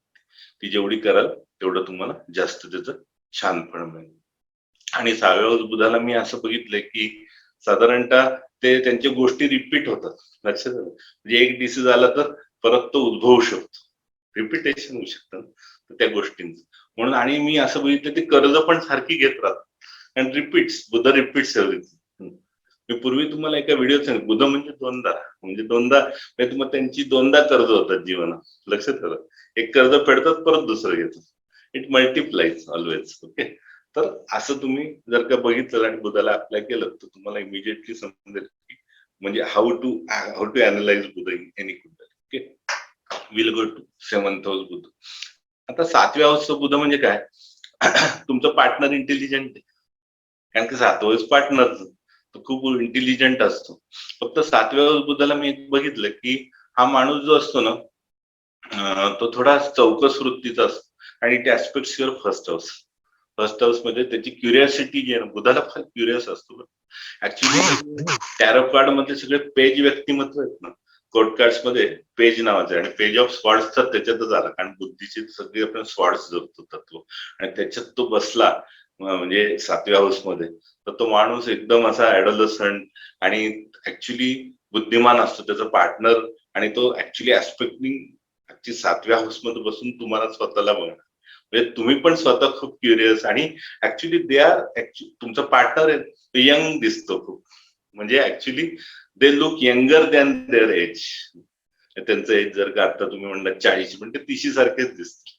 [SPEAKER 2] ती जेवढी कराल तेवढं तुम्हाला जास्त त्याचं छान फळ मिळेल. आणि 6व्या हाऊस बुधाला मी असं बघितलंय की साधारणतः ते त्यांच्या गोष्टी रिपीट होतात. लक्षात आलं, म्हणजे एक डिसीज आला तर परत तो उद्भवू शकतो, रिपिटेशन होऊ शकतं त्या गोष्टींचं. म्हणून आणि मी असं बघितलं ते कर्ज पण सारखी घेत राहतात and repeats, Budh repeats everything. मी पूर्वी तुम्हाला एका व्हिडिओत सांगितलं, बुध म्हणजे दोनदा, म्हणजे दोनदा म्हणजे मग त्यांची दोनदा कर्ज होतात जीवनात. लक्षात आलं, एक कर्ज फेडतात परत दुसरं घेतात, इट मल्टिप्लाइज ऑलवेज. ओके, तर असं तुम्ही जर का बघितलं आणि बुधाला अप्लाय केलं तर तुम्हाला इमिजिएटली समजेल की म्हणजे how to analyse Budh in any kundli. Okay, will go to 7th house Budh. आता 7व्या हाऊसचं बुध म्हणजे काय, तुमचं पार्टनर इंटेलिजंट आहे, कारण की 7th हाऊस पार्टनर तो खूप इंटेलिजंट असतो. फक्त 7व्या हाऊस बुधाला मी बघितलं की हा माणूस जो असतो ना, तो थोडा चौकस वृत्तीचा असतो आणि it aspects your first house. First house मध्ये त्याची क्युरिओसिटी जी आहे ना, बुधाला फार क्युरियस असतो. ऍक्च्युली टॅरो कार्ड मध्ये सगळे पेज व्यक्तिमत्व आहेत ना, कोर्ट कार्ड्स मध्ये पेज नावाचे आणि पेज ऑफ स्वॉर्ड्स तर त्याच्यातच आला, कारण बुद्धीची सगळी आपण स्वॉर्ड्स जपतो तत्व, आणि त्याच्यात तो बसला म्हणजे 7व्या हाऊस मध्ये, तर तो माणूस एकदम असा ऍडोलसंट आणि ऍक्च्युली बुद्धिमान असतो त्याचा पार्टनर, आणि तो ऍक्च्युली ऍस्पेक्टिंग 7व्या हाऊस मध्ये बसून तुम्हाला स्वतःला बघणार. म्हणजे तुम्ही पण स्वतः खूप क्युरियस आणि ऍक्च्युली दे आर, तुमचा पार्टनर आहे यंग दिसतो खूप, म्हणजे actually they look younger than their age. त्यांचं एज जर का आता तुम्ही म्हणला 40, पण ते 30 सारखेच दिसतात.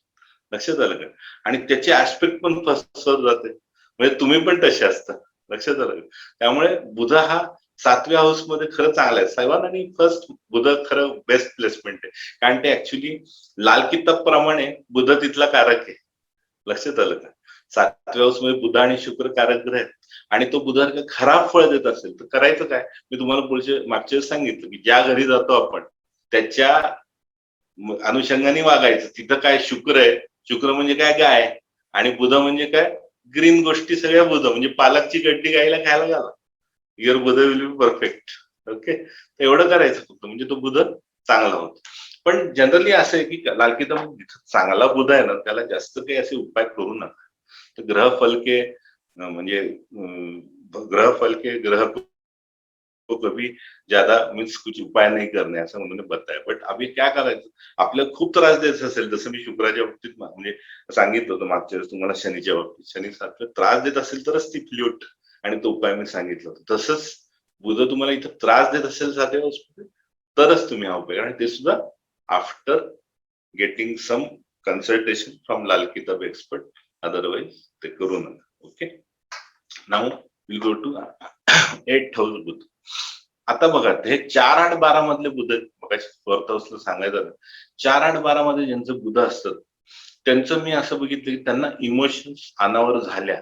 [SPEAKER 2] लक्षात आलं का, आणि त्याचे ऍस्पेक्ट पण फसवत जाते, म्हणजे तुम्ही पण तसे असता. लक्षात आलं का, त्यामुळे बुध हा 7व्या हाऊस मध्ये खरं चांगला आहे. सेवन आणि फर्स्ट बुध खरं बेस्ट प्लेसमेंट आहे, कारण ते ऍक्च्युली लाल किताब प्रमाणे बुध तिथला कारक आहे. लक्षात आलं का, 7व्या हाऊस मध्ये बुध आणि शुक्र कारक ग्रह आहेत, आणि तो बुध जर खराब फळ देत असेल तर करायचं काय, मी तुम्हाला मागच्या वेळेस सांगितलं की ज्या घरी जातो आपण त्याच्या अनुषंगाने वागायचं. तिथं काय शुक्र आहे, शुक्र म्हणजे काय गाय, आणि बुध म्हणजे काय ग्रीन गोष्टी सगळ्या बुध, म्हणजे पालकची गड्डी गायला खायला घाला, your Budh will be perfect. Okay, एवढं करायचं फक्त, म्हणजे तो बुध चांगला होतो. पण जनरली असं आहे की लाल किताब चांगला बुध आहे ना, त्याला जास्त काही असे उपाय करू नका. तर ग्रह फलके म्हणजे ग्रह फलके ग्रह को कभी ज्यादा मीन्स कुछ उपाय नहीं करणे असं उन्होंने बताया. बट अभी क्या करायचं, आपल्याला खूप त्रास द्यायचा असेल, जसं मी शुक्राच्या बाबतीत म्हणजे सांगितलं होतं मागच्या वेळेस तुम्हाला, शनीच्या बाबतीत शनी सारखं त्रास देत असेल तरच ती फ्ल्यूट आणि तो उपाय मी सांगितलं होतं. तसंच बुध तुम्हाला इथं त्रास देत असेल 7व्या हाऊसमध्ये, तरच तुम्ही हा उपाय, आणि ते सुद्धा after getting some consultation from Lal Kitab expert, otherwise ते करू नका. Okay, now will go to 8th house Budh. आता बघा, हे 4, 8, 12 मधले बुध, बघा 4th हाऊसला सांगायचं झालं, 4, 8, 12 मध्ये ज्यांचं बुध असतं त्यांचं मी असं बघितलं की त्यांना इमोशन्स अनावर झाल्या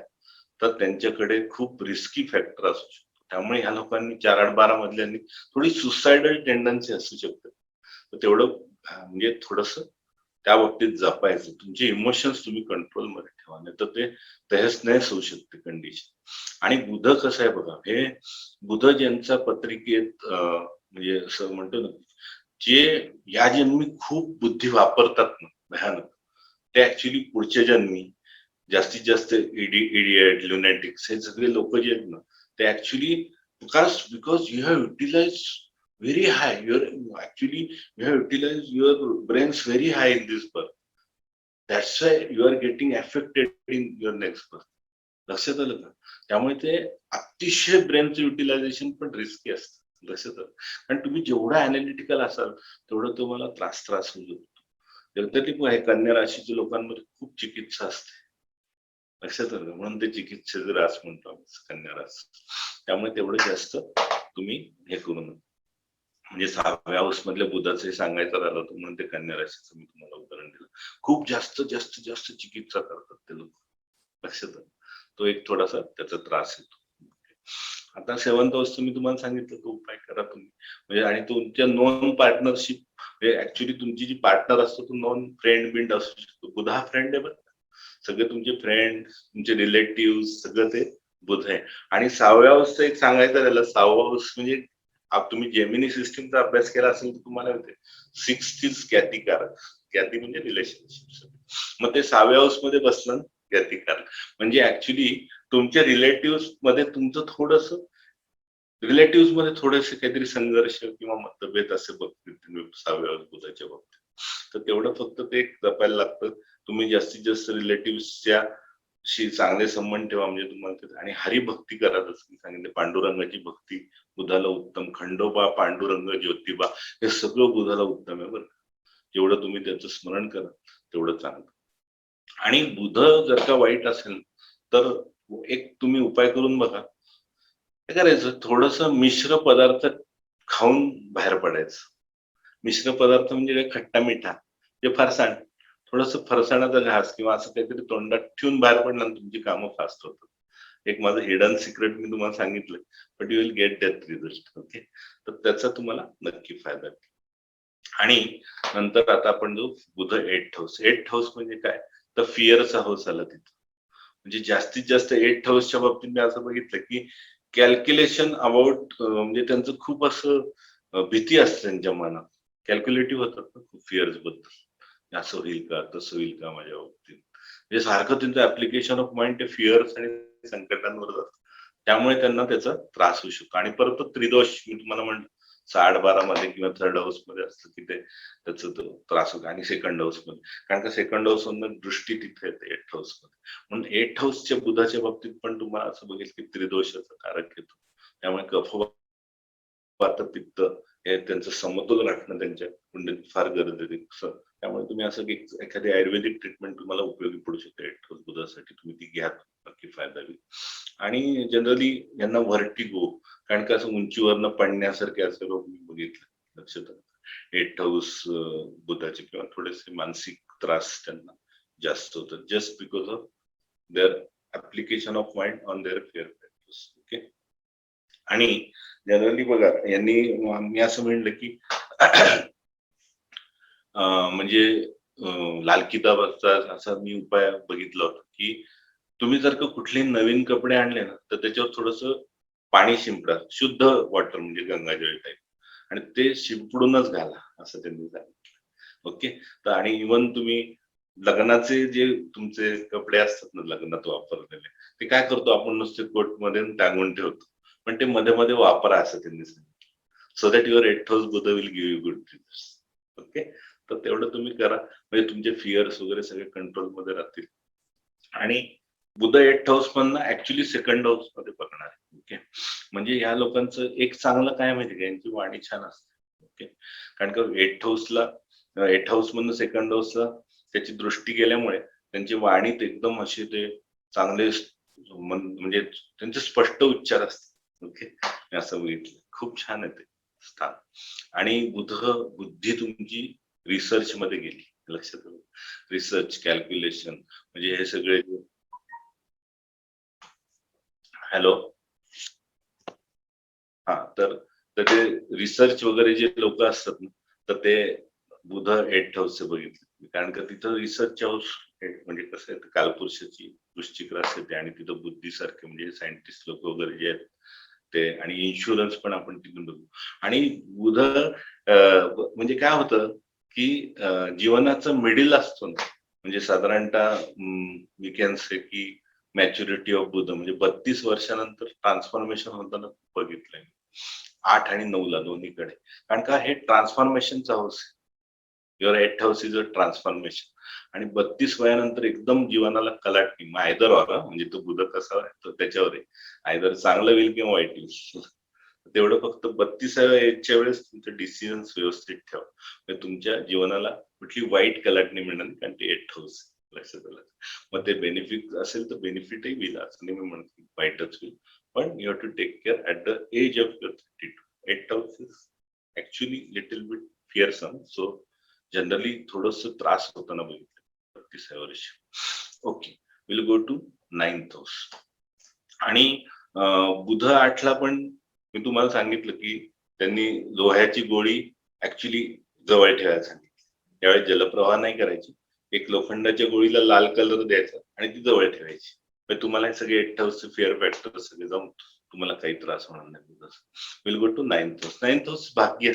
[SPEAKER 2] तर त्यांच्याकडे खूप रिस्की फॅक्टर असू शकतो. त्यामुळे ह्या लोकांनी 4, 8, 12 मधल्यांनी थोडी सुसायडल टेंडन्सी असू शकते. तर तेवढं म्हणजे थोडस त्या बाबतीत जपायचं, तुमचे इमोशन्स तुम्ही कंट्रोलमध्ये ठेवा, नाही तर ते तहस नहस होऊ शकते कंडिशन. आणि बुध कसं आहे बघा, हे बुध ज्यांच्या पत्रिकेत म्हणजे असं म्हणतो ना, जे या जन्मी खूप बुद्धी वापरतात ना भयानक, ते ऍक्च्युली पुढच्या जन्मी जास्तीत जास्त इडियट, लुनॅटिक्स हे सगळे लोक जे आहेत ना, ते actually because you have utilize very high your, actually you have utilize your brains very high in this birth, that's why you are getting affected in your next birth. लक्षात आलं का, त्यामुळे ते अतिशय ब्रेनचं युटिलायझेशन पण रिस्की असतं. लक्षात आलं, कारण तुम्ही जेवढा अनालिटिकल असाल तेवढं तुम्हाला त्रास होऊ शकतो. तर कन्या राशीच्या लोकांमध्ये खूप चिकित्सा असते. लक्षात आलं, म्हणून ते चिकित्सेचे रास म्हणतो आम्ही कन्या रास. त्यामुळे तेवढं जास्त तुम्ही हे करू नका. म्हणजे 6व्या हाऊस मधल्या बुधाचं सांगायचं राहिलं होतं म्हणून ते कन्या राशीचं मी तुम्हाला उदाहरण दिलं. खूप जास्त जास्त जास्त चिकित्सा करतात ते लोक. लक्षात आलं, तो एक थोडासा त्याचा त्रास येतो. आता 7th हाऊस मी तुम्हाला सांगितलं, तो उपाय करा तुम्ही, म्हणजे आणि तुमच्या नॉन पार्टनरशिप, म्हणजे ऍक्च्युली तुमची जी पार्टनर असतो तो नॉन फ्रेंड बिंड असू शकतो. बुध हा फ्रेंड आहे बरं, सगळे तुमचे फ्रेंड, तुमचे रिलेटिव्ह सगळं ते बुध आहे. आणि 6व्या हाऊसचं एक सांगायचं झालं, 6वा हाऊस म्हणजे तुम्ही जेमिनी सिस्टीमचा अभ्यास केला असेल तर तुम्हाला माहिती आहे 6th इज ख्यातिकारक. ख्याती म्हणजे रिलेशनशिप. मग ते 6व्या हाऊस मध्ये बसलं ख्यातिकारक म्हणजे ऍक्च्युली तुमच्या रिलेटिव्ह मध्ये तुमचं थोडंसं रिलेटिव्ह मध्ये थोडेसे काहीतरी संघर्ष किंवा मतभेद असे बघतील तुम्ही 6व्या बुधाच्या बाबतीत. तर तेवढं फक्त ते जपायला लागतं. तुम्ही जास्तीत जास्त रिलेटिव्हच्या शी चांगले संबंध ठेवा म्हणजे तुम्हाला आणि हरिभक्ती करा. जसं सांगितलं पांडुरंगाची भक्ती बुधाला उत्तम. खंडोबा, पांडुरंग, ज्योतिबा हे सगळं बुधाला उत्तम आहे बरं. जेवढं तुम्ही त्याचं स्मरण करा तेवढं चांगलं. आणि बुध जर का वाईट असेल तर एक तुम्ही उपाय करून बघा. काय करायचं, थोडस मिश्र पदार्थ खाऊन बाहेर पडायचं. मिश्र पदार्थ म्हणजे काय, खट्टा मिठा, ते फरसाण, थोडस फरसाणाचा घास किंवा असं काहीतरी तोंडात ठेवून बाहेर पडलं ना तुमची कामं फास्ट होतात. एक माझं हिडन सिक्रेट मी तुम्हाला सांगितलं, but you will get that result. Okay, तर त्याचा तुम्हाला नक्की फायदा आहे. आणि नंतर आता आपण जो बुध 8th हाऊस, 8th हाऊस म्हणजे काय तर फिअरचा हाऊस आला तिथं. म्हणजे जास्तीत जास्त 8th हाऊसच्या बाबतीत मी असं बघितलं की कॅल्क्युलेशन अबाउट म्हणजे त्यांचं खूप असं भीती असते त्यांच्या मनात. कॅल्क्युलेटिव्ह होतात ना खूप फिअर्स बद्दल, असं होईल का तसं होईल का माझ्या बाबतीत. म्हणजे सारखं त्यांचं ऍप्लिकेशन ऑफ माइंड ते फिअर्स आणि संकटांवर जातं. त्यामुळे त्यांना त्याचा त्रास होऊ शकतो. आणि परत तो त्रिदोष मी तुम्हाला म्हणलं 8-12 मध्ये किंवा 3rd हाऊस मध्ये असतं की ते त्याचा त्रास होतो. आणि 2nd हाऊस मध्ये, कारण का 2nd हाऊस मधून दृष्टी तिथे येते 8th हाऊस मध्ये. म्हणून 8th हाऊसच्या बुधाच्या बाबतीत पण तुम्हाला असं बघेल की त्रिदोषाचा कारक येतो. त्यामुळे कफ वात पित्त हे त्यांचं समतोल राखणं त्यांच्या कुंडलीत फार गरजेचं. त्यामुळे तुम्ही असं की एखादी आयुर्वेदिक ट्रीटमेंट तुम्हाला उपयोगी पडू शकते 8th हाऊस बुधासाठी, तुम्ही ती घ्या, नक्की फायदा होईल. आणि जनरली यांना व्हर्टिगो, कारण का असं उंचीवरनं पडण्यासारखे असे रोग मी बघितले लक्षात. 8th हाऊस बुधाचे किंवा थोडेसे मानसिक त्रास त्यांना जास्त होतात, just because of their application of mind on their fear factors. Okay. आणि जनरली बघा यांनी, मी असं म्हणलं की म्हणजे लाल किताबाचा असा मी उपाय बघितला होता की तुम्ही जर का कुठले नवीन कपडे आणले ना तर त्याच्यावर थोडस पाणी शिंपडा, शुद्ध वॉटर म्हणजे गंगाजळ टाईप, आणि ते शिंपडूनच घाला असं त्यांनी सांगितलं. ओके. तर आणि इव्हन तुम्ही लग्नाचे जे तुमचे कपडे असतात ना लग्नात वापरलेले, ते काय करतो आपण नुसते कोट मध्ये टांगून ठेवतो, पण ते मध्ये मध्ये वापरा असं त्यांनी सांगितलं. So that your 8th house Budh will give you good results. Okay. तर तेवढं तुम्ही करा म्हणजे तुमचे फिअर्स वगैरे सगळे कंट्रोल मध्ये राहतील. आणि बुध 8th हाऊस मधनं ऍक्च्युली 2nd हाऊस मध्ये बघणार आहे. ओके. म्हणजे ह्या लोकांचं एक चांगलं काय माहिती का, यांची वाणी छान असते. ओके. कारण का 8th हाऊसला, 8th हाऊस मधनं 2nd हाऊसला त्याची दृष्टी गेल्यामुळे त्यांची वाणीत एकदम असे ते चांगले म्हणजे त्यांचे स्पष्ट उच्चार असतात. ओके. मी असं बघितलं, खूप छान आहे ते स्थान. आणि बुद्धी तुमची रिसर्च मध्ये गेली, लक्षात आलं. रिसर्च, कॅल्क्युलेशन म्हणजे हे सगळे. हॅलो. हा, तर ते रिसर्च वगैरे जे लोक असतात ना, तर ते बुध 8th हाऊसचे बघितले, कारण का तिथं रिसर्च हाऊस म्हणजे कसं आहे, कालपुरुषाची वृश्चिक रास येते आणि तिथं बुद्धीसारखे म्हणजे सायंटिस्ट लोक वगैरे जे आहेत ते, आणि इन्शुरन्स पण आपण तिथून बघू. आणि बुध म्हणजे काय होतं की जीवनाचं मिडिल असतो ना, म्हणजे साधारणतः वी कॅन से की मॅच्युरिटी ऑफ बुध म्हणजे 32 वर्षानंतर ट्रान्सफॉर्मेशन होताना बघितलंय 8 आणि 9 ला दोन्हीकडे. कारण का हे ट्रान्सफॉर्मेशनचा house, your 8th house is a transformation. आणि 32 वयानंतर एकदम जीवनाला कलाटणी, मग आयदर ऑर, म्हणजे तो बुध कसा आहे तो त्याच्यावर आहे, आयदर चांगलं होईल किंवा वाईट होईल. तेवढं फक्त 32व्या एजच्या वेळेस तुमचे डिसिजन्स व्यवस्थित ठेवा, म्हणजे तुमच्या जीवनाला कुठली वाईट कलाटणी मिळणार नाही, कारण ते 8th हाऊस लक्षात आलं. मग ते बेनिफिट असेल तर बेनिफिटही होईल असं नाही मी म्हणतो वाईटच होईल, पण you have to take care at the age of your 32. 8th house is actually little bit fearsome, so generally थोडस त्रास होताना बघितलं 32व्या वर्षी. ओके, will go to 9th house. आणि बुध 8ला पण मी तुम्हाला सांगितलं की त्यांनी लोह्याची गोळी ऍक्च्युली जवळ ठेवायला सांगितली. त्यावेळेस जलप्रवाह नाही करायची, एक लोखंडाच्या गोळीला लाल कलर द्यायचा आणि ती जवळ ठेवायची, तुम्हाला हे सगळे 8th हाऊसचे फिअर फॅक्टर सगळे जाऊन तुम्हाला काही त्रास होणार नाही. Will go to 9th house. 9th house भाग्य.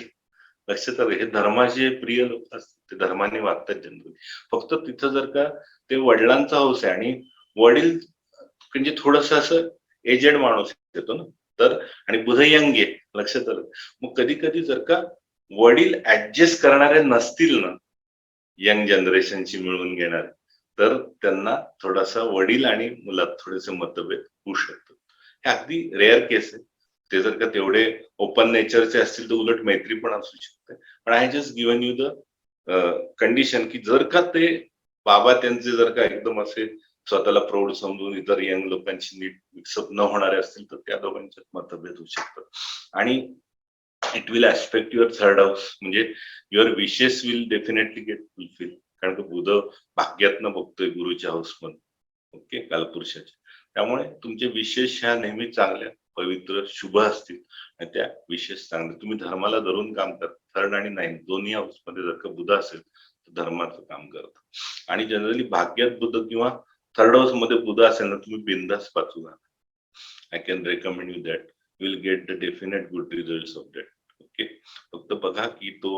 [SPEAKER 2] लक्षात आलं, हे धर्माचे प्रिय लोक असतात, ते धर्माने वागतात जनरली. फक्त तिथं जर का ते वडिलांचा हाऊस आहे आणि वडील म्हणजे थोडस असं एजेड माणूस येतो ना, तर आणि बुध यंग आहे, लक्षात आलं. मग कधी कधी जर का वडील ऍडजस्ट करणारे नसतील ना, यंग जनरेशनशी मिळून घेणारे, तर त्यांना थोडासा वडील आणि मुलात थोडेसे मतभेद होऊ शकतात. हे अगदी रेअर केस आहे. ते जर का तेवढे ओपन नेचरचे असतील तर उलट मैत्री पण असू शकते. पण I just given you the condition की जर का ते बाबा त्यांचे जर का एकदम असे स्वतःला प्रौढ समजून इतर यंग लोकांशी नीट मिक्सअप न होणारे असतील तर त्या दोघांच्यात मतभेद होऊ शकतात. आणि it will aspect your 3rd house, म्हणजे your wishes will definitely get fulfil. कारण की बुध भाग्यातनं बघतोय गुरुच्या हाऊसमध्ये, ओके, कालपुरुषाच्या. त्यामुळे तुमचे विशेष ह्या नेहमी चांगल्या, पवित्र, शुभ असतील आणि त्या विशेष चांगल्या. तुम्ही धर्माला धरून काम करता. 3rd आणि 9th दोन्ही हाऊस मध्ये जर का बुध असेल तर धर्माचं काम करता. आणि जनरली भाग्यात बुध किंवा 3rd हाऊस मध्ये बुध असेल ना, तुम्ही बिंदास वाचू नका. I can recommend you that. You will get the definite good result of that. Okay, फक्त बघा की तो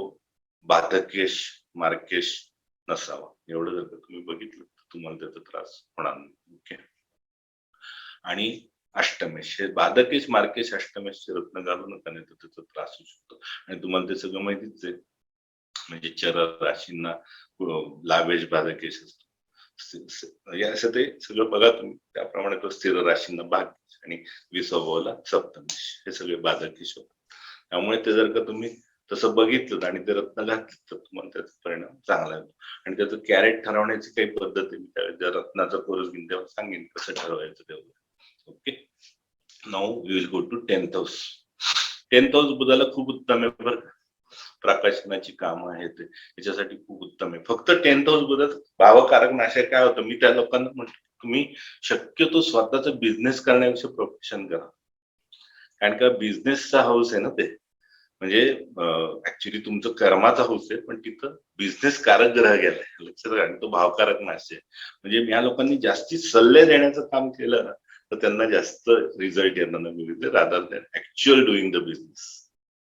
[SPEAKER 2] बाधकेश मार्केश नसावा. एवढं जर का तुम्ही बघितलं तर तुम्हाला त्याचा त्रास होणार नाही. ओके. आणि अष्टमेश, हे बाधकेश मार्केश अष्टमेशचे रत्न घालू नका, नाही तर त्याचा त्रास होऊ शकतो. आणि तुम्हाला ते सगळं माहितीच आहे, म्हणजे चर राशींना लाभेश बाधकेश असतो. असं ते सगळं बघा तुम्ही. त्याप्रमाणे तो स्थिर राशींना भाग्येश आणि विसवला सप्तमेश, हे सगळे बाधकेश होतात. त्यामुळे ते जर का तुम्ही तसं बघितलं आणि ते रत्न घातलं तर तुम्हाला त्याचा परिणाम चांगला होतो. आणि त्याचं कॅरेट ठरवण्याची काही पद्धत आहे, मी त्या रत्नाचा कोर्स घेऊन तेव्हा सांगेन कसं ठरवायचं तेवढं. ओके. Now we will go to 10th house. 10th house बुधाला खूप उत्तम आहे बरं का. प्रकाशनाची कामं आहेत त्याच्यासाठी खूप उत्तम आहे. फक्त 10th हाऊस बुधात भावकारक नाशय काय होतं, मी त्या लोकांना म्हणतो तुम्ही शक्यतो स्वतःचा बिझनेस करण्यापेक्षा प्रोफेशन करा. कारण का बिझनेसचा हाऊस आहे ना ते, म्हणजे ऍक्च्युली तुमचं कर्माचा हाऊस आहे, पण तिथं बिझनेस कारक ग्रह गेलाय, लक्षात. आणि तो भावकारक नाश आहे. म्हणजे या लोकांनी जास्ती सल्ले देण्याचं काम केलं ना तर त्यांना जास्त रिझल्ट येणार मिळते, rather than actual doing the business.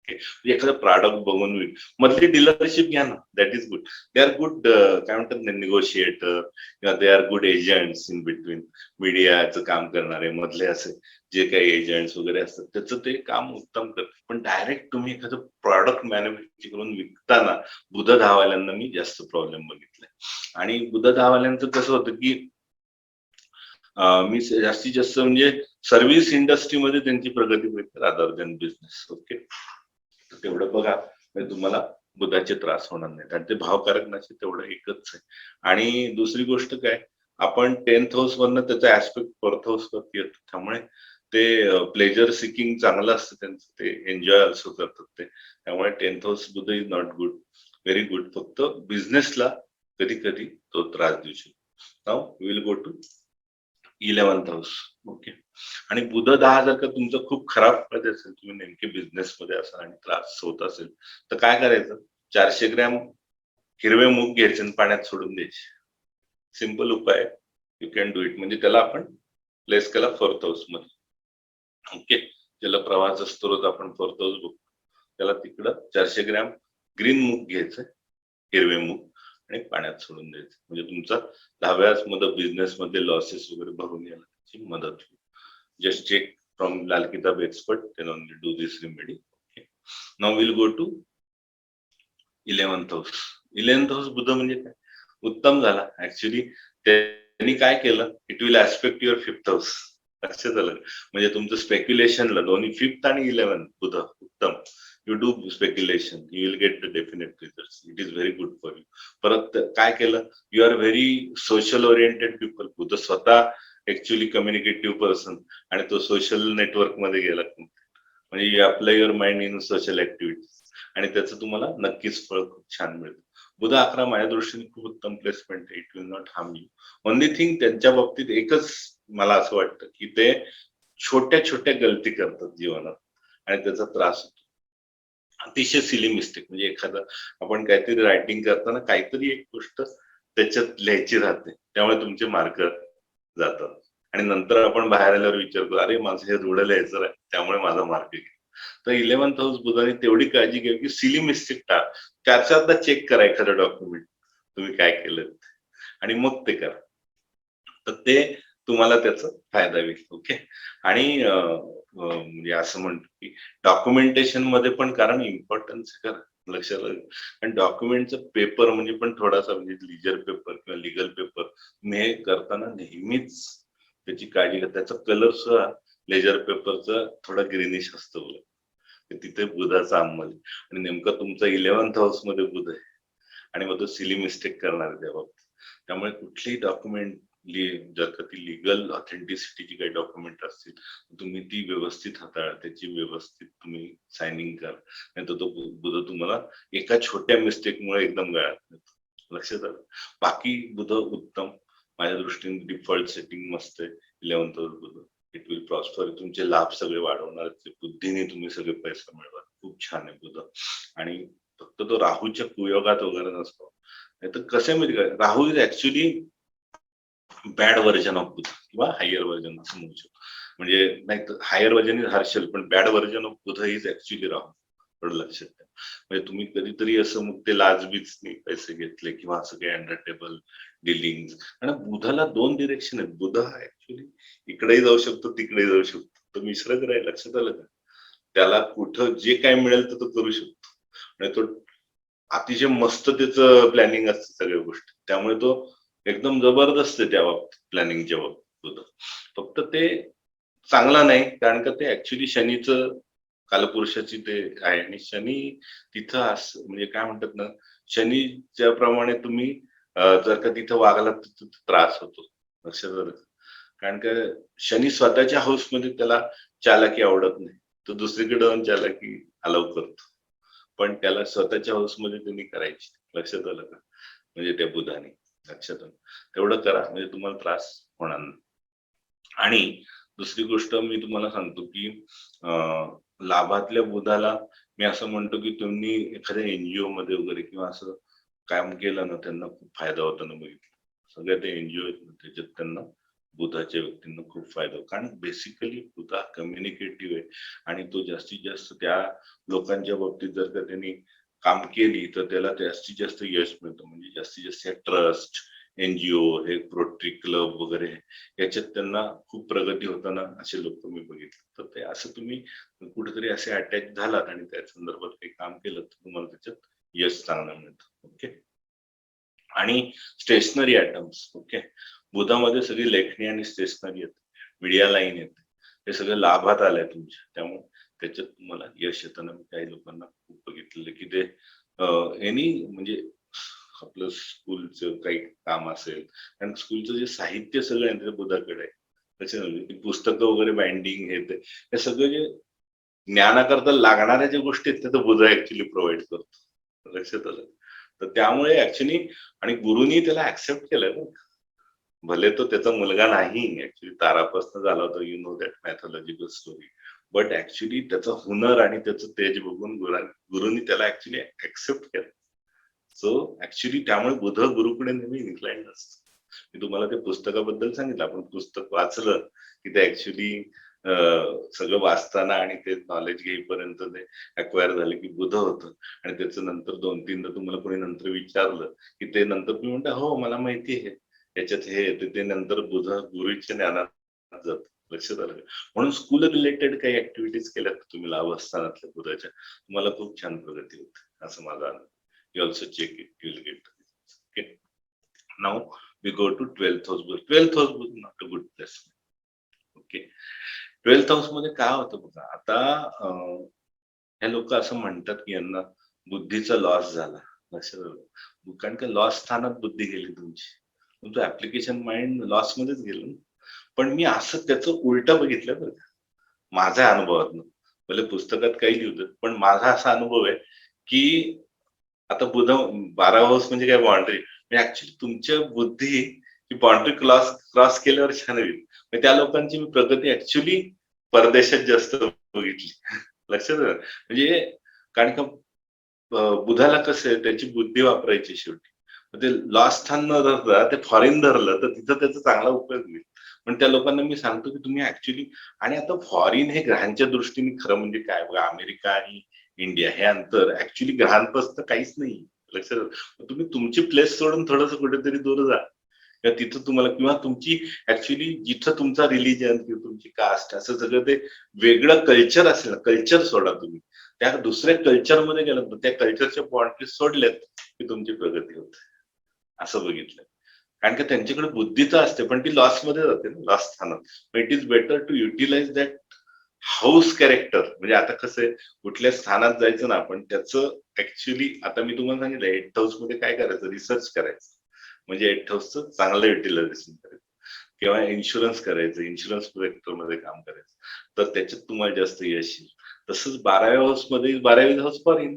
[SPEAKER 2] एखादं प्रॉडक्ट बघून मधली डीलरशिप घ्या ना, that is good. They are good, काय म्हणतात ना, निगोशिएटर किंवा they are good agents in between. मीडियाचं काम करणारे मधले असे जे काही एजंट्स वगैरे असतात त्याचं ते काम उत्तम करतात. पण डायरेक्ट तुम्ही एखादं प्रॉडक्ट मॅन्युफॅक्चर करून विकताना बुध दहावाल्यांना मी जास्त प्रॉब्लेम बघितलाय. आणि बुध दहावाल्यांचं कसं होतं की मी जास्तीत जास्त म्हणजे सर्व्हिस इंडस्ट्रीमध्ये त्यांची प्रगती होईल रादर दॅन बिझनेस. ओके, तेवढं बघा, म्हणजे तुम्हाला बुधाचे त्रास होणार नाहीत. आणि ते भावकारक नसे तेवढं एकच आहे. आणि दुसरी गोष्ट काय, आपण 10th हाऊस वरनं त्याचा ऍस्पेक्ट 4th हाऊस वरती येतो. त्यामुळे ते प्लेजर सिकिंग चांगलं असतं त्यांचं, ते एन्जॉय ऑल्सो करतात ते. त्यामुळे 10th house Budh is not good, very good. फक्त बिझनेसला कधी कधी तो त्रास देऊ शकतो. Now will go to 11th house. Okay. आणि बुध 10 जर का तुमचं खूप खराब मध्ये असेल, तुम्ही नेमके बिझनेस मध्ये असाल आणि त्रास होत असेल तर काय करायचं, 400 ग्रॅम हिरवे मूग घ्यायचे आणि पाण्यात सोडून द्यायचे. सिंपल उपाय, यू कॅन डू इट. म्हणजे त्याला आपण प्लेस केला 4th हाऊस मध्ये. ओके, ज्याला प्रवाहाचा स्त्रोत आपण 4th हाऊस बघतो, त्याला तिकडं 400 ग्रॅम ग्रीन मूग घ्यायचं, हिरवे मूग, आणि पाण्यात सोडून द्यायचं. म्हणजे तुमचा 10व्या मध्ये बिझनेस मध्ये लॉसेस वगैरे भरून यायला त्याची मदत होईल. Just check from Lal Kitab expert, then only do this remedy. Okay. Now will go to 11th house. 11th house Budh म्हणजे काय, उत्तम झाला. ऍक्च्युली त्यांनी काय केलं, it will aspect your 5th house. लक्षात आलं. म्हणजे तुमचं स्पेक्युलेशनला दोन्ही 5th आणि 11th बुध उत्तम. You do speculation, you will get the definite result. It is very good for you. परत काय केलं, you are very social oriented people. Budh स्वतः ऍक्च्युली कम्युनिकेटिव्ह पर्सन, आणि तो सोशल नेटवर्क मध्ये गेला, म्हणजे you apply your mind in social activity, आणि त्याचं तुम्हाला नक्कीच फळ खूप छान मिळतं. बुध 11 माझ्या दृष्टीने खूप उत्तम प्लेसमेंट आहे. It will not harm you. Only thing त्यांच्या बाबतीत एकच मला असं वाटतं की ते छोट्या छोट्या गलती करतात जीवनात आणि त्याचा त्रास होतो. अतिशय सिली मिस्टेक. म्हणजे एखादं आपण काहीतरी रायटिंग करताना काहीतरी एक गोष्ट त्याच्यात लिहायची राहते, त्यामुळे तुमचे मार्क जातात. आणि नंतर आपण बाहेर आल्यावर विचार करू, अरे माझं हे रुडल यायचं आहे, त्यामुळे माझा मार्क गेला. तर 11th हाऊस बुधाने तेवढी काळजी घ्यावी की सिली मिस्टेक टाळ. त्याच्यातला चेक करा एखादं डॉक्युमेंट तुम्ही काय केलं आणि मग ते करा. तर ते तुम्हाला त्याचा फायदा होईल. ओके. आणि म्हणजे असं म्हणतो की डॉक्युमेंटेशन मध्ये पण कारण इम्पॉर्टन्स करा लक्षात आलं. आणि डॉक्युमेंटचं पेपर म्हणजे पण थोडासा म्हणजे लिजर पेपर किंवा लिगल पेपर तुम्ही हे करताना नेहमीच त्याची काळजी घ्या. त्याचा कलर सुद्धा लेजर पेपरचा थोडा ग्रीनिश असतो बघा. तर तिथे बुधाचा अंमल आहे. आणि नेमका तुमचा 11th हाऊस मध्ये बुध आहे आणि मग तो सिली मिस्टेक करणार आहे त्या बाबतीत. त्यामुळे कुठलीही डॉक्युमेंट जर का ती लिगल ऑथेंटिसिटीची काही डॉक्युमेंट असतील तुम्ही ती व्यवस्थित हाताळा, त्याची व्यवस्थित तुम्ही सायनिंग करा. नाही तर तो बुध तुम्हाला एका छोट्या मिस्टेकमुळे एकदम गळ्यात येतो. लक्षात आलं. बाकी बुध उत्तम माझ्या दृष्टीने डिफॉल्ट सेटिंग मस्त आहे. 11th house Budh it will prosper. तुमचे लाभ सगळे वाढवणार, बुद्धीने तुम्ही सगळे पैसे मिळवा. खूप छान आहे बुध. आणि फक्त तो राहूच्या कुयोगात वगैरे नसतो. नाही तर कसे माहिती का, Rahu is actually bad version of Budh किंवा हायर व्हर्जन असं म्हणू शकतो. म्हणजे नाही तर हायर व्हर्जन इज हर्षल, पण bad version of Budh is actually Rahu. थोडं लक्षात द्या. म्हणजे तुम्ही कधीतरी असं मग ते लाजबीचने पैसे घेतले किंवा असं काही अंडर टेबल डिलिंग. आणि बुधाला 2 डिरेक्शन आहेत. बुध हा ऍक्च्युली इकडेही जाऊ शकतो, तिकडेही जाऊ शकतो. तो मिश्र ग्रह आहे. लक्षात आलं का. त्याला कुठं जे काय मिळेल तर तो करू शकतो. आणि तो अतिशय मस्त त्याचं प्लॅनिंग असतं सगळ्या गोष्टी. त्यामुळे तो एकदम जबरदस्त आहे त्या बाबतीत, प्लॅनिंगच्या बाबतीत. फक्त ते चांगला नाही कारण का ते ऍक्च्युली शनीचं कालपुरुषाची ते आहे. आणि शनी तिथं असं म्हणजे काय म्हणतात ना, शनीच्या प्रमाणे तुम्ही जर का तिथं वागलात तर त्रास होतो. लक्षात आलं का. कारण का शनी स्वतःच्या हाऊस मध्ये त्याला चालाकी आवडत नाही. तो दुसरीकडे जाऊन चालाकी अलाव करतो. पण त्याला स्वतःच्या हाऊस मध्ये त्यांनी करायची. लक्षात आलं का. म्हणजे त्या बुधाने लक्षात आलं. तेवढं करा म्हणजे तुम्हाला त्रास होणार नाही. आणि दुसरी गोष्ट मी तुम्हाला सांगतो की लाभातल्या बुधाला मी असं म्हणतो की तुम्ही एखाद्या एनजीओ मध्ये वगैरे किंवा असं काम केलं ना, त्यांना खूप फायदा होताना बघितलं. सगळ्या ते एनजीओ आहेत ना, त्याच्यात त्यांना बुधाच्या व्यक्तींना खूप फायदा होतो. कारण बेसिकली बुध हा कम्युनिकेटिव्ह आहे आणि तो जास्तीत जास्त त्या लोकांच्या बाबतीत जर का त्यांनी काम केली तर त्याला जास्तीत जास्त यश मिळतं. म्हणजे जास्तीत जास्त ट्रस्ट, एनजीओ, हे रोटरी क्लब वगैरे याच्यात त्यांना खूप प्रगती होताना असे लोक मी बघितले. तर ते असं तुम्ही कुठेतरी असे अटॅच झालात आणि त्या संदर्भात काही काम केलं तर तुम्हाला त्याच्यात यश चांगलं मिळतं. ओके. आणि स्टेशनरी आयटम्स. ओके. बुधामध्ये सगळी लेखणी आणि स्टेशनरी येते, मीडिया लाईन येते, हे सगळं लाभात आलंय तुमच्या. त्यामुळे त्याच्यात तुम्हाला यश येताना मी काही लोकांना खूप बघितलेलं की ते एनी म्हणजे आपलं स्कूलचं काही काम असेल कारण स्कूलचं जे साहित्य सगळं आहे ते बुधाकडे आहे. त्याच्यामध्ये पुस्तकं वगैरे बाइंडिंग हे सगळं जे ज्ञानाकरता लागणाऱ्या ज्या गोष्टी आहेत त्या तर बुध ऍक्च्युली प्रोव्हाइड करतो. लक्षात आलं. तर त्यामुळे ऍक्च्युली आणि गुरुनी त्याला ऍक्सेप्ट केलंय ना. भले तो त्याचा मुलगा नाही ऍक्च्युली, तारापासून झाला होता, you know that mythological story. But actually त्याचा हुनर आणि त्याचं तेज बघून गुरुनी त्याला ऍक्च्युली ऍक्सेप्ट केलं. सो ऍक्च्युली त्यामुळे बुध गुरुकडे नेहमी इन्क्लाइंड असतो. मी तुम्हाला ते पुस्तकाबद्दल सांगितलं. आपण पुस्तक वाचलं की ते ऍक्च्युली सगळं वाचताना आणि ते नॉलेज घेईपर्यंत ते अक्वायर झाले की बुध होतं. आणि त्याचं नंतर 2-3दा तुम्हाला कोणी नंतर विचारलं की ते नंतर तुम्ही म्हणता हो मला माहिती आहे याच्यात हे येते, ते नंतर बुध गुरुच्या ज्ञानात जात. लक्षात आलं. म्हणून स्कूल रिलेटेड काही ऍक्टिव्हिटीज केल्या तुम्ही लाभ असतानातल्या बुधाच्या तुम्हाला खूप छान प्रगती होते असं माझा अनुभव. You also check it, you will get it. Okay. Now we go to 12th house. 12th house was not a good placement. Okay. 12th house मध्ये काय होतं बघा आता हे लोक असं म्हणतात की यांना बुद्धीचा लॉस झाला. लक्षात आलं. कारण का लॉस स्थानात बुद्धी गेली तुमची, तुमचं ऍप्लिकेशन माइंड लॉस मध्येच गेलं. पण मी असं त्याचं उलट बघितलं बरं का माझ्या अनुभवातून. भले पुस्तकात काही लिहितात पण माझा असा अनुभव आहे की आता बुध 12 हाऊस म्हणजे काय बाउंड्री. ऍक्च्युली तुमच्या बुद्धी ही बाउंड्री क्रॉस केल्यावर छान होईल. त्या लोकांची मी प्रगती ऍक्च्युली परदेशात जास्त बघितली. लक्षात आलं. म्हणजे कारण का बुधाला कसं आहे त्याची बुद्धी वापरायची शेवटी. ते लॉस स्थान न धरता ते फॉरेन धरलं तर तिथं त्याचा चांगला उपयोग होईल. पण त्या लोकांना मी सांगतो की तुम्ही ऍक्च्युली, आणि आता फॉरिन हे ग्रहांच्या दृष्टीने खरं म्हणजे काय बघा, अमेरिका आणि इंडिया हे अंतर ऍक्च्युली ग्रहांपासून काहीच नाही. लक्षात आलं? तुम्ही तुमची प्लेस सोडून थोडंसं कुठेतरी दूर जा, किंवा तिथं तुम्हाला, किंवा तुमची ऍक्च्युली जिथं तुमचा रिलिजन किंवा तुमची कास्ट असं सगळं ते वेगळं कल्चर असेल ना, कल्चर सोडा तुम्ही, त्या दुसऱ्या कल्चरमध्ये गेलात ना, त्या कल्चरच्या बाउंड्री सोडल्यात की तुमची प्रगती होते, असं बघितलं. कारण की त्यांच्याकडे बुद्धी तर असते पण ती लॉस मध्ये जाते ना, लॉस स्थानात. It is better to utilize that house character. म्हणजे आता कसं आहे, कुठल्या स्थानात जायचं ना आपण, त्याचं ऍक्च्युली आता मी तुम्हाला सांगितलं 8th हाऊस मध्ये काय करायचं, रिसर्च करायचं, म्हणजे 8th हाऊसचं चांगलं युटिलायझेशन करायचं, किंवा इन्शुरन्स करायचं, इन्शुरन्स सेक्टर मध्ये काम करायचं, तर त्याच्यात तुम्हाला जास्त यश येईल. तसंच 12व्या हाऊस मध्ये, 12वी हाऊस फॉरिन,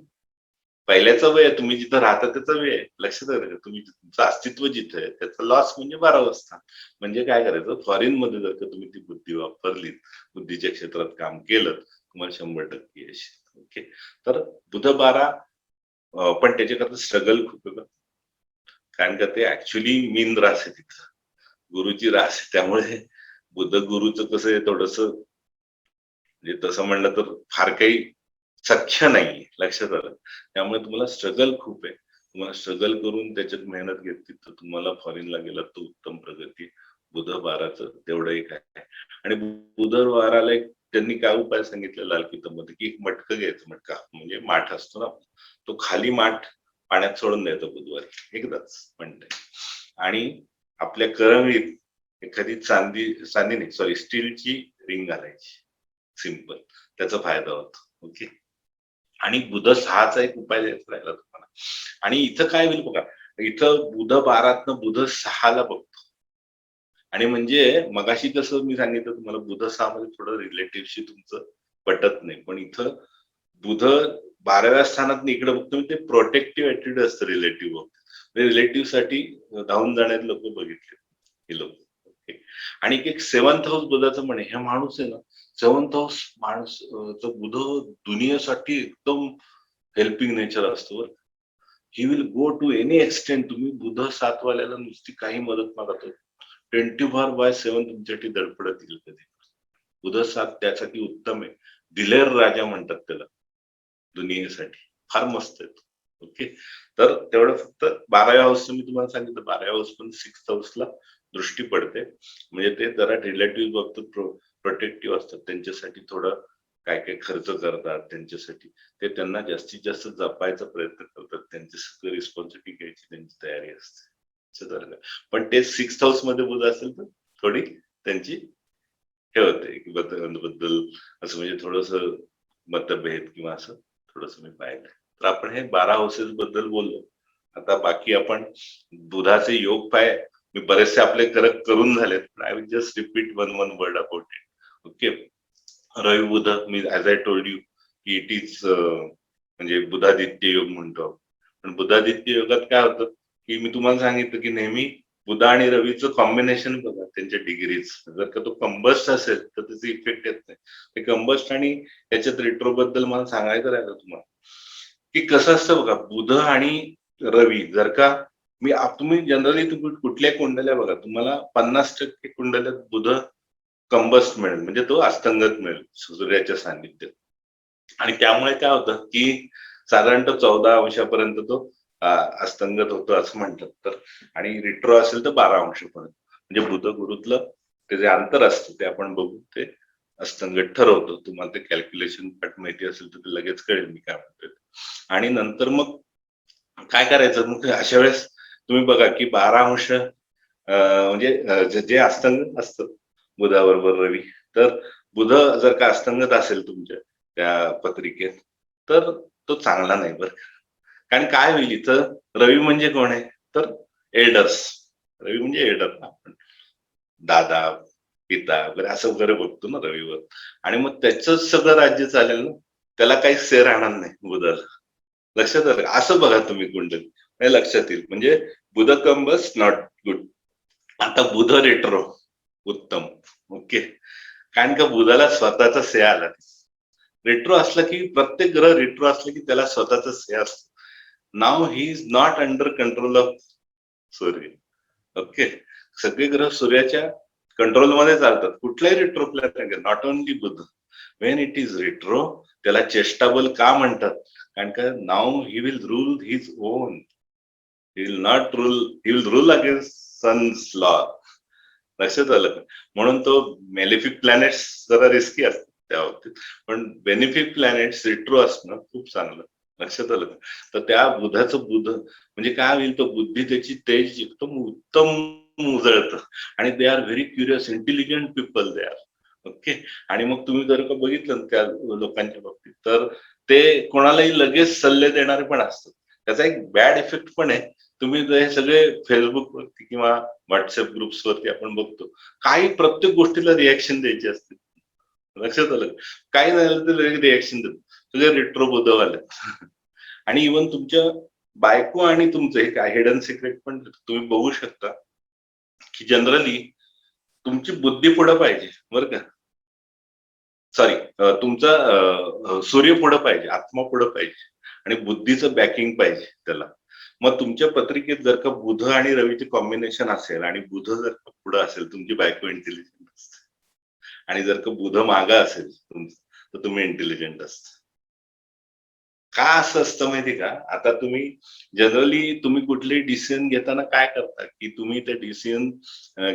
[SPEAKER 2] पहिल्याचा वेळ आहे, तुम्ही जिथं राहता त्याचा वेळ आहे. लक्षात आलं का? तुम्ही तुमचं अस्तित्व जिथं आहे त्याचा लॉस म्हणजे 12वं स्थान. म्हणजे काय करायचं, फॉरिन मध्ये जर का तुम्ही ती बुद्धी वापरली, बुद्धीच्या क्षेत्रात काम केलं, तुम्हाला 100% यश येतं. ओके. तर बुध 12 पण त्याच्याकरता स्ट्रगल खूप आहे बरं. कारण का ते ऍक्च्युली मीन रास आहे तिथं, गुरुची रास आहे. त्यामुळे बुध गुरुचं कसं आहे, थोडस म्हणजे तसं म्हणलं तर फार काही सख्य नाहीये. लक्षात आलं? त्यामुळे तुम्हाला स्ट्रगल खूप आहे. तुम्हाला स्ट्रगल करून त्याच्यात मेहनत घेतली तर तुम्हाला फॉरेनला गेलात तर उत्तम प्रगती. बुध 12चं तेवढं एक आहे. आणि बुध 12ला एक त्यांनी काय उपाय सांगितला लाल किताबमध्ये, की एक मटकं घ्यायचं, मटका म्हणजे माठ असतो ना, तो खाली माठ पाण्यात सोडून द्यायचा बुधवारी एकदाच म्हणते, आणि आपल्या करंगळीत एखादी चांदी नाही, सॉरी, स्टीलची रिंग घालायची. सिंपल. त्याचा फायदा होतो. ओके. आणि बुध 6चा एक उपाय द्यायचा राहिला तुम्हाला. आणि इथं काय होईल बघा, इथं बुध 12तनं बुध 6ला बघतो. आणि म्हणजे मगाशी कसं मी सांगितलं तुम्हाला, बुध 6 मध्ये थोडं रिलेटिव्हशी तुमचं पटत नाही, पण इथं बुध 12व्या स्थानात इकडे बघतो, ते प्रोटेक्टिव्ह ऍटिट्यूड असतं रिलेटिव्ह. रिलेटिव्ह साठी धावून जाणारे लोक बघितले हे लोक. ओके. आणि एक 7th हाऊस बुधाचं म्हणे, हे माणूस आहे ना, 7th हाऊस माणूस बुध दुनियेसाठी एकदम हेल्पिंग नेचर असतो. He will go to any extent. तुम्ही बुध 7 वाल्याला नुसती काही मदत मागतो, 24/7 तुमच्यासाठी धडपडत येईल कधी. बुध 7 त्यासाठी उत्तम आहे. दिलेर राजा म्हणतात त्याला दुनियेसाठी. फार मस्त आहे. ओके. तर तेवढं फक्त 12व्या हाऊसचं मी तुम्हाला सांगितलं. 12व्या हाऊस पण 6th हाऊसला दृष्टी पडते. म्हणजे ते जरा रिलेटिव्ह बघतात, प्रोटेक्टिव्ह असतात, त्यांच्यासाठी थोडं काय काय खर्च करतात त्यांच्यासाठी, ते त्यांना जास्तीत जास्त जपायचा प्रयत्न करतात, त्यांची सगळं रिस्पॉन्सिबिलिटी घ्यायची त्यांची तयारी असते. पण ते 6th हाऊस मध्ये बुध असेल तर थोडी त्यांची हे होते की बद्दल असं, म्हणजे थोडस मतभेद किंवा असं थोडस मी पाहिलं. तर आपण हे 12 हाऊसेस बद्दल बोललो. आता बाकी आपण बुधाचे योग पाय मी बरेचसे आपले करून झालेत, I will just repeat one word about it. Okay. Ravi Budh, मी ऍज आय टोल्ड यू की इट इज म्हणजे बुधादित्य योग म्हणतो. पण बुधादित्य योगात काय होतं की मी तुम्हाला सांगितलं की नेहमी बुध आणि रवीचं कॉम्बिनेशन बघा, त्यांच्या डिग्रीज जर का तो कंबस्ट असेल तर त्याचे इफेक्ट येत नाही. ते कंबस्ट आणि त्याच्यात रिट्रो बद्दल मला सांगायचं राहिलं तुम्हाला की कसं असतं बघा, बुध आणि रवी जर का तुम्ही जनरली तुम्ही कुठल्या कुंडल्या बघा, तुम्हाला 50% कुंडल्यात बुध कंबस्ट मिळेल, म्हणजे तो अस्तंगत मिळेल सूर्याच्या सान्निध्यात. आणि त्यामुळे काय होतं की साधारणतः 14 अंशापर्यंत तो अस्तंगत होतो असं म्हणतात. तर आणि रिट्रो असेल तर 12 अंशापर्यंत, म्हणजे बुध गुरुतलं ते जे अंतर असतं ते आपण बघू, ते अस्तंगत ठरवतो. तुम्हाला ते कॅल्क्युलेशन पार्ट माहिती असेल तर ते लगेच कळेल मी काय म्हणतोय. आणि नंतर मग काय करायचं, मग अशा वेळेस तुम्ही बघा की 12 अंश म्हणजे जे अस्तंगत असतं बुधाबरोबर रवी, तर बुध जर का अस्तंगत असेल तुमच्या त्या पत्रिकेत तर तो चांगला नाही बरं. कारण काय होईल इथं, रवी म्हणजे कोण आहे तर एल्डर्स. रवी म्हणजे एल्डर, आपण दादा पिता वगैरे असं वगैरे बघतो ना रवीवर. आणि मग त्याच सगळं राज्य चालेल ना, त्याला काही से राहणार नाही बुधाला. लक्षात आलं? असं बघा तुम्ही कुंडली, हे लक्षात येईल. म्हणजे बुध कंबस नॉट गुड. आता बुध रेट्रो उत्तम. ओके. कारण का बुधाला स्वतःचा से आला. रेट्रो असला की प्रत्येक ग्रह रेट्रो असला की त्याला स्वतःचा से असतो. Now he is not under control of Surya. Okay. सगळे ग्रह सूर्याच्या कंट्रोलमध्ये चालतात. कुठलाही retro planet, not only Budh. When it is retro, त्याला चेष्टाबल का म्हणतात? कारण का now he will rule his own, he will not rule, he will rule against sun's law. लक्षात आलं का? म्हणून तो मेलिफिक प्लॅनेट्स जरा रिस्की असतात त्या बाबतीत, पण बेनिफिक प्लॅनेट्स रेट्रो असणं खूप चांगलं. लक्षात आलं का? तर त्या बुधाचं बुध म्हणजे काय होईल, तो बुद्धी त्याची तेज एकदम उत्तम उजळतं आणि they are very curious, intelligent people they are. Okay. आणि मग तुम्ही जर का बघितलं त्या लोकांच्या बाबतीत, तर ते कोणालाही लगेच सल्ले देणारे पण असतात. त्याचा एक बॅड इफेक्ट पण आहे. तुम्ही हे सगळे फेसबुकवरती किंवा व्हॉट्सअप ग्रुप्स वरती आपण बघतो, काही प्रत्येक गोष्टीला रिॲक्शन द्यायची असते. लक्षात आलं? काही झालं तर लगेच रिॲक्शन देतो, तुझे रेट्रो बुधवाले. आणि इव्हन तुमच्या बायको आणि तुमचं हे काय हिडन सिक्रेट पण तुम्ही बघू शकता, की जनरली तुमची बुद्धी पुढं पाहिजे बरं का. सॉरी, तुमचा सूर्य पुढं पाहिजे, आत्मा पुढं पाहिजे आणि बुद्धीचं बॅकिंग पाहिजे त्याला. मग तुमच्या पत्रिकेत जर का बुध आणि रवीचे कॉम्बिनेशन असेल आणि बुध जर का पुढं असेल, तुमची बायको इंटेलिजंट असते. आणि जर का बुध मागा असेल तुमचं, तर तुम्ही इंटेलिजंट असता. का असं असतं माहिती का? आता तुम्ही जनरली तुम्ही कुठलेही डिसिजन घेताना काय करता, की तुम्ही ते डिसिजन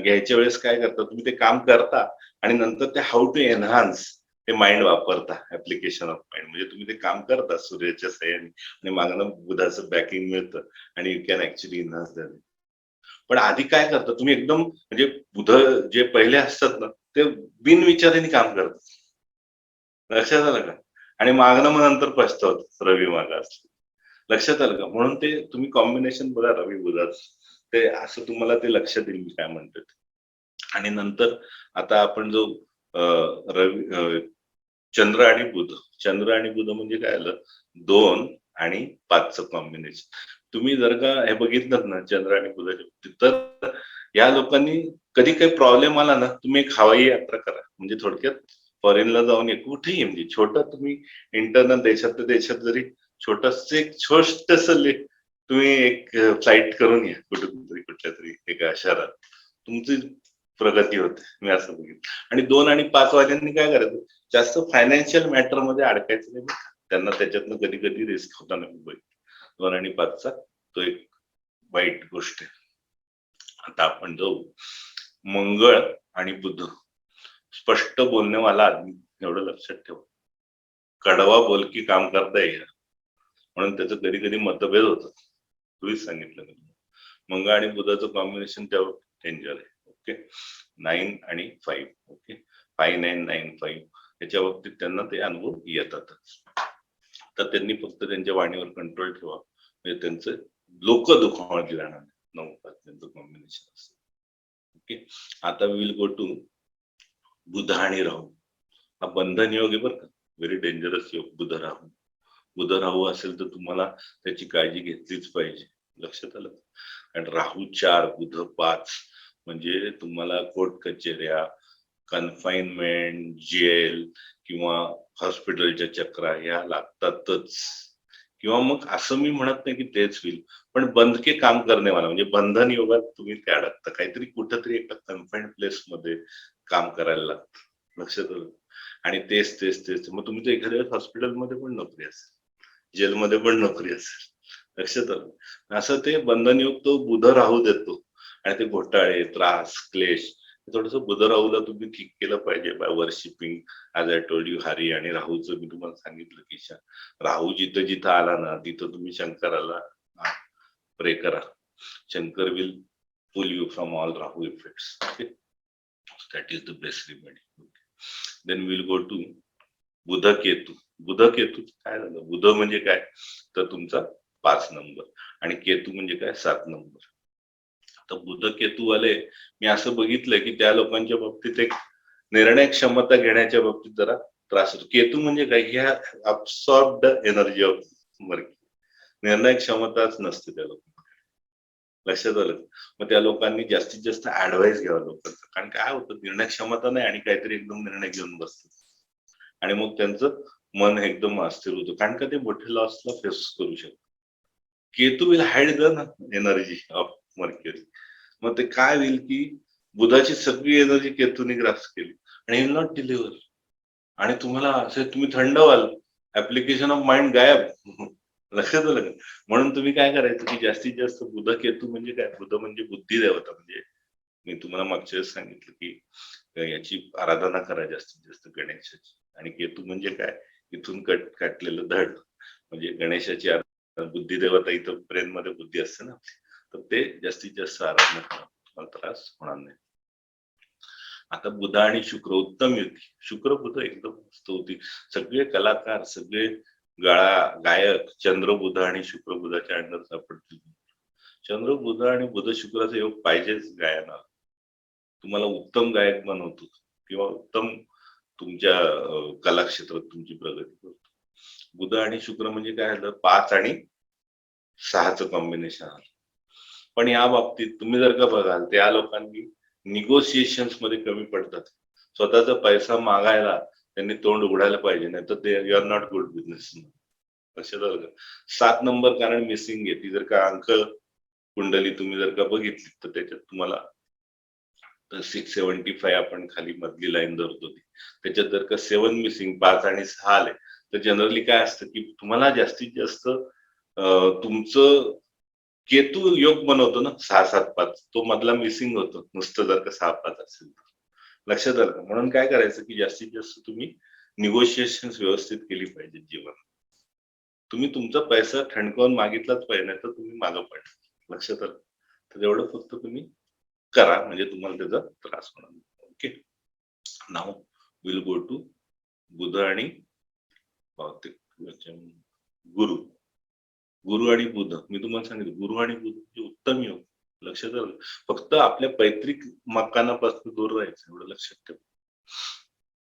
[SPEAKER 2] घ्यायच्या वेळेस काय करता, तुम्ही ते काम करता आणि नंतर ते हाऊ टू एनहान्स ते माइंड वापरता, ऍप्लिकेशन ऑफ माइंड. म्हणजे तुम्ही ते काम करता सूर्याच्या सहाय्याने आणि मागणं बुधाचं बॅकिंग मिळतं आणि you can actually enhance that. पण आधी काय करता तुम्ही, एकदम म्हणजे बुध जे पहिले असतात ना, ते बिनविचाराने काम करतात. लक्षात आलं का? आणि मागणं मग नंतर पछतावतात रवी मागा असलं. लक्षात आलं का? म्हणून ते तुम्ही कॉम्बिनेशन बघा रवी बुधाचं, ते असं तुम्हाला ते लक्षात येईल मी काय म्हणतोय ते. आणि नंतर आता आपण जो रवी चंद्र आणि बुध, चंद्र आणि बुध म्हणजे काय आलं, 2 आणि 5चं कॉम्बिनेशन. तुम्ही जर का हे बघितलं ना चंद्र आणि बुधाच्या बाबतीत, तर या लोकांनी कधी काही प्रॉब्लेम आला ना, तुम्ही एक हवाई यात्रा करा. म्हणजे थोडक्यात फॉरेनला जाऊन एक कुठेही, म्हणजे छोटं तुम्ही इंटरनल देशात देशात जरी छोटस एक तुम्ही एक फ्लाईट करून या कुठून तरी, कुठल्या तरी एका शहरात, तुमची प्रगती होते. मी असं बघितलं. आणि 2 आणि 5 वाल्यांनी काय करायचं, जास्त फायनान्शियल मॅटर मध्ये अडकायचं नाही. त्यांना त्याच्यातनं कधी कधी रिस्क होताना मी बघितलं. 2 आणि 5चा तो एक वाईट गोष्ट आहे. आता आपण जाऊ मंगळ आणि बुध. स्पष्ट बोलणेवाला आदमी, एवढं लक्षात ठेवा. कडवा बोल की काम करता येईल, म्हणून त्याचं कधी कधी मतभेद होतं. तुम्हीच सांगितलं मी. मंगळ आणि बुधाचं कॉम्बिनेशन त्यावर डेंजर आहे. ओके. 9 आणि 5. ओके. 5 9 9 5 याच्या बाबतीत त्यांना ते अनुभव येतातच. तर त्यांनी फक्त त्यांच्या वाणीवर कंट्रोल ठेवा, म्हणजे त्यांचं लोक दुखावली जाणार. 9 5 त्यांचं कॉम्बिनेशन असतं. ओके. आता विल गो टू बुध आणि राहू. हा बंधन योग आहे बरं का, व्हेरी डेंजरस योग बुध राहू. बुध राहू असेल तर तुम्हाला त्याची काळजी घेतलीच पाहिजे. लक्षात आलं? कारण राहू 4 बुध 5 म्हणजे तुम्हाला कोर्ट कचेऱ्या, कन्फाइनमेंट, जेल किंवा हॉस्पिटलच्या चक्रा ह्या लागतातच. किंवा मग असं मी म्हणत नाही की तेच होईल, पण बंधके काम करणेवाला म्हणजे बंधन योगात तुम्ही त्या अडकता, काहीतरी कुठंतरी एका कन्फाइन्ड प्लेस मध्ये काम करायला लागतं. लक्षात आलं? आणि तेच तेच तेच मग तुम्ही तर एखाद्या वेळेस हॉस्पिटलमध्ये पण नोकरी असेल, जेलमध्ये पण नोकरी असेल. लक्षात आलं? असं ते बंधन योग तो बुध राहू देतो. आणि ते घोटाळे, त्रास, क्लेश थोडस बुध राहूला तुम्ही ठीक केलं पाहिजे by worshipping as I told you Hari. आणि राहूचं मी तुम्हाला सांगितलं की राहू जिथं जिथं आला ना, तिथं तुम्ही शंकराला प्रे करा. Shankar will pull you from all Rahu effects. Okay. That is the best remedy. Then will go to Budh Ketu. Budh Ketu काय झालं, बुध म्हणजे काय तर तुमचा 5 नंबर आणि केतू म्हणजे काय 7 नंबर. तर बुध केतू वाले मी असं बघितलंय की त्या लोकांच्या बाबतीत एक निर्णय क्षमता घेण्याच्या बाबतीत जरा त्रास होतो. केतू म्हणजे काय, ह्या अब्सॉर्ब्ड एनर्जी ऑफ मर्क्युरी. निर्णय क्षमताच नसते त्या लोकांना. लक्षात आलं? मग त्या लोकांनी जास्तीत जास्त ऍडवाइस घ्यावा लोकांचा. कारण काय होतं, निर्णय क्षमता नाही आणि काहीतरी एकदम निर्णय घेऊन बसतात आणि मग त्यांचं मन एकदम अस्थिर होतं, कारण का ते मोठे लॉसला फेस करू शकतात. Ketu will hide the energy of mercury. मग ते काय होईल की बुधाची सगळी एनर्जी केतूने ग्रास केली आणि विल नॉट डिलिव्हर. आणि तुम्हाला असे तुम्ही थंड व्हाल, ऍप्लिकेशन ऑफ माइंड गायब. लक्षात आलं का? म्हणून तुम्ही काय करायचं की जास्तीत जास्त बुध केतू म्हणजे काय, बुध म्हणजे बुद्धी देवता. म्हणजे मी तुम्हाला मागच्या वेळेस सांगितलं की याची आराधना करा जास्तीत जास्त गणेशाची. आणि केतू म्हणजे काय, इथून काटलेलं धड म्हणजे गणेशाची बुद्धी देवता. इथं ब्रेन मध्ये बुद्धी असते ना, तर ते जास्तीत जास्त आराधना करा, तुम्हाला त्रास होणार नाही. आता बुध आणि शुक्र उत्तम युती. शुक्र बुध एकदम मस्त होती. सगळे कलाकार, सगळे गायक चंद्र बुध आणि शुक्र बुधाच्या अंडर सापडतील. चंद्र बुध आणि बुध शुक्राचा योग पाहिजेच गायनाला. तुम्हाला उत्तम गायक बनवतो किंवा उत्तम तुमच्या कलाक्षेत्रात तुमची प्रगती करतो. बुध आणि शुक्र म्हणजे काय झालं, 5 आणि 6चं कॉम्बिनेशन आलं. पण या बाबतीत तुम्ही जर का बघाल, त्या लोकांनी निगोसिएशन्स मध्ये कमी पडतात. स्वतःचा पैसा मागायला त्यांनी तोंड उघडायला पाहिजे, नाही तर ते you are not good business. लक्षात आलं का? 7 नंबर कारण मिसिंग आहे. ती जर का अंक कुंडली तुम्ही जर का बघितली तर त्याच्यात तुम्हाला 675 आपण खाली मधली लाईन धरतो ती, त्याच्यात जर का 7 मिसिंग, 5 आणि 6 आले तर जनरली काय असतं की तुम्हाला जास्तीत जास्त तुमचं केतू योग बनवतो ना 6-7-5, तो मधला मिसिंग होतो नुसतं जर का 6-5 असेल तर. लक्षात आलं का? म्हणून काय करायचं की जास्तीत जास्त तुम्ही निगोशिएशन व्यवस्थित केली पाहिजे जीवनात. तुम्ही तुमचा पैसा ठणकावून मागितलाच पाहिजे, नाही तर तुम्ही मागं पडा. लक्षात आलं? तर एवढं फक्त तुम्ही करा, म्हणजे तुम्हाला त्याचा त्रास होणार नाही. ओके, नाव विल गो टू बुध आणि गुरु. गुरु आणि बुध, मी तुम्हाला सांगितलं गुरु आणि बुध म्हणजे उत्तम योग. लक्षात आलं? फक्त आपल्या पैतृक मकानापासून दूर राहायचं, एवढं लक्षात ठेवा.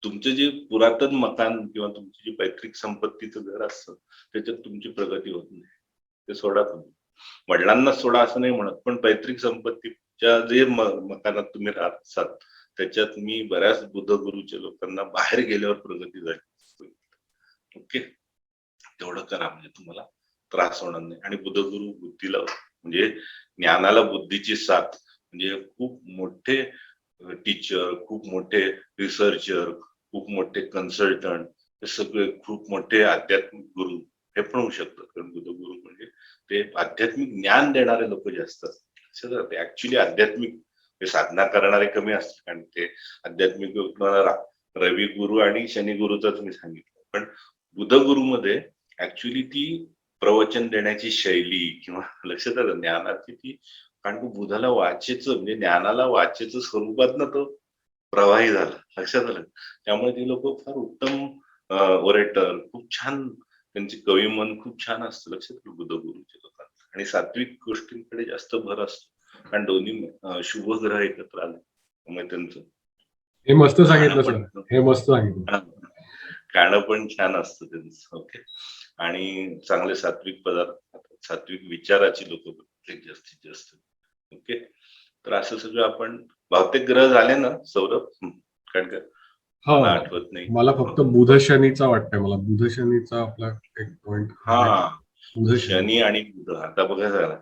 [SPEAKER 2] तुमचे जे पुरातन मकान किंवा तुमची जी पैतृक संपत्तीचं घर असतं त्याच्यात तुमची प्रगती होत नाही, ते सोडा तुम्ही. वडिलांना सोडा असं नाही म्हणत, पण पैतृक संपत्तीच्या जे मकानात तुम्ही राहत असाल त्याच्यात मी बऱ्याच बुध गुरुच्या लोकांना बाहेर गेल्यावर प्रगती झाली. ओके, तेवढं करा म्हणजे तुम्हाला त्रास होणार नाही. आणि बुधगुरु बुद्धीला म्हणजे ज्ञानाला बुद्धीची साथ, म्हणजे खूप मोठे टीचर, खूप मोठे रिसर्चर, खूप मोठे कन्सल्टंट, हे सगळे खूप मोठे आध्यात्मिक गुरु हे पण होऊ शकतात. कारण बुधगुरु म्हणजे ते आध्यात्मिक ज्ञान देणारे लोक जास्त असतात. ते ऍक्च्युली आध्यात्मिक ते साधना करणारे कमी असतात. कारण ते आध्यात्मिक रवी गुरु आणि शनी गुरुचाच मी सांगितलं. पण बुधगुरु मध्ये ऍक्च्युली ती प्रवचन देण्याची शैली किंवा लक्षात आलं ज्ञानाची ती, कारण बुधाला वाचेचं म्हणजे ज्ञानाला वाचेचं स्वरूपात ना तो प्रवाही झाला. लक्षात आलं? त्यामुळे ती लोक फार उत्तम ओरेटर, खूप छान त्यांची कवी मन खूप छान असतं. लक्षात आलं बुधगुरूच्या लोकांना. आणि सात्विक गोष्टींकडे जास्त भर असतो, कारण दोन्ही शुभ ग्रह एकत्र आले त्यामुळे त्यांचं
[SPEAKER 1] हे मस्त सांगितलं
[SPEAKER 2] खाणं
[SPEAKER 1] सर, हे मस्त सांगितलं.
[SPEAKER 2] पण खाणं पण छान असतं त्यांचं. ओके, आणि चांगले सात्विक पदार्थ, सात्विक विचाराची लोक जास्तीत जास्त. ओके, तर असं सगळं आपण बहुतेक ग्रह झाले ना सौरभ? कारण का
[SPEAKER 1] हा,
[SPEAKER 2] मला आठवत नाही.
[SPEAKER 1] मला फक्त बुध शनीचा वाटतंय, मला बुध शनीचा आपला एक पॉइंट.
[SPEAKER 2] हा,
[SPEAKER 1] बुध शनी.
[SPEAKER 2] शनी आणि बुध. आता बघा झाला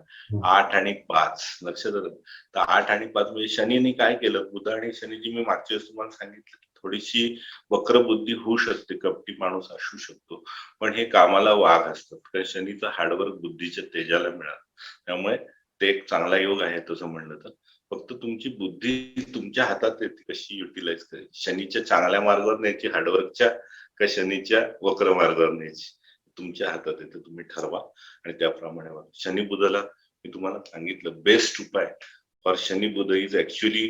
[SPEAKER 2] 8 आणि 5 लक्षात आलं. तर 8 आणि 5 म्हणजे शनीने काय केलं, बुध आणि शनीची मी मागच्या वेळेस तुम्हाला सांगितलं थोडीशी वक्रबुद्धी होऊ शकते, कपटी माणूस असू शकतो, पण हे कामाला वाघ असतात. कारण शनीचं हार्डवर्क बुद्धीच्या तेजाला मिळालं, त्यामुळे ते एक चांगला योग आहे तसं म्हणलं तर. फक्त तुमची बुद्धी तुमच्या हातात येते कशी युटिलाइज करायची. शनीच्या चांगल्या मार्गावर न्यायची हार्डवर्कच्या, का शनीच्या वक्र मार्गावर न्यायची, तुमच्या हातात येते. तुम्ही ठरवा आणि त्याप्रमाणे वागा. शनी बुधाला मी तुम्हाला सांगितलं बेस्ट उपाय for Shani Budh is actually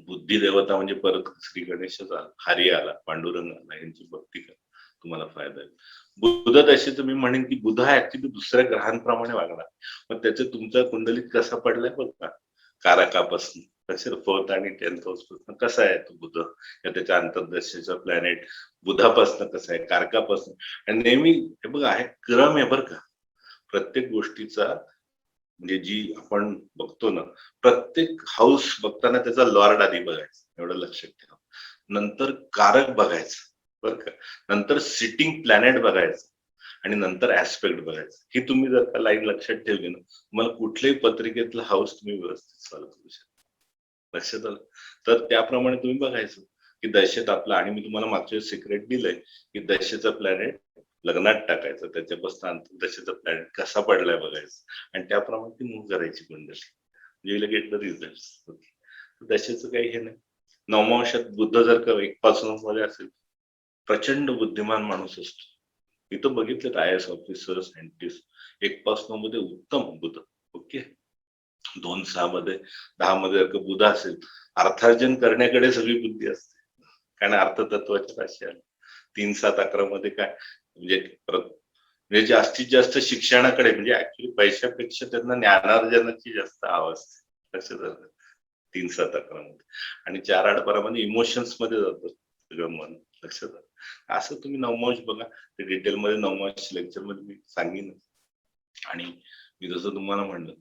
[SPEAKER 2] बुद्धी देवता, म्हणजे परत श्री गणेशच आला, हरी आला, पांडुरंग आला, यांची भक्ती करा, तुम्हाला फायदा आहे. बुध दशेच मी म्हणेन की बुध हा ऍक्च्युली दुसऱ्या ग्रहांप्रमाणे वागणार, मग त्याचं तुमच्या कुंडलीत कसा पडलाय बघ का, कारकापासून कसे 4th आणि 10th हाऊस पासून कसा आहे तो बुध, या त्याच्या अंतर्दशेचा प्लॅनेट बुधापासून कसा आहे, कारकापासून. आणि नेहमी हे बघा आहे क्रम आहे बरं का प्रत्येक गोष्टीचा. म्हणजे जी आपण बघतो ना, प्रत्येक हाऊस बघताना त्याचा लॉर्ड आधी बघायचा, एवढं लक्षात ठेवा. नंतर कारक बघायचं बरं का, नंतर सिटिंग प्लॅनेट बघायचं, आणि नंतर ऍस्पेक्ट बघायचं. ही तुम्ही जर का लाईन लक्षात ठेवली ना, तुम्हाला कुठल्याही पत्रिकेतला हाऊस तुम्ही व्यवस्थित सॉल्व्ह करू शकता. लक्षात आलं. तर त्याप्रमाणे तुम्ही बघायचं की दशेत आपला, आणि मी तुम्हाला मागच्या सिक्रेट दिलंय की दशेचा प्लॅनेट लग्नात टाकायचं, त्याच्यापासून अंतर्दशेचा प्लॅनेट कसा पडलाय बघायचं आणि त्याप्रमाणे ती मूव्ह करायची कुंडली, you will get the result. दशेचं काही हे नाही. नवमांशात बुद्ध जर का 1 पासून मध्ये असेल, प्रचंड बुद्धिमान माणूस असतो. इथं बघितलं IAS ऑफिसर, सायंटिस्ट 1 पासून मध्ये उत्तम बुद्ध. ओके, 2-6 मध्ये 10 मध्ये जर का बुद्ध असेल, अर्थार्जन करण्याकडे सगळी बुद्धी असते, कारण अर्थतत्वाच्या राशी आल्या. 3-7-11 मध्ये काय म्हणजे जास्तीत जास्त शिक्षणाकडे, म्हणजे ऍक्च्युली पैशापेक्षा त्यांना ज्ञानार्जनाची जास्त आवड असते. लक्षात आलं. 3-7-11 मध्ये आणि 4-8-12 मध्ये इमोशन्स मध्ये जातं सगळं मन. लक्षात आलं. असं तुम्ही नवमांश बघा, ते डिटेल मध्ये नवमांश लेक्चर मध्ये मी सांगेन. आणि मी जसं तुम्हाला म्हणलं,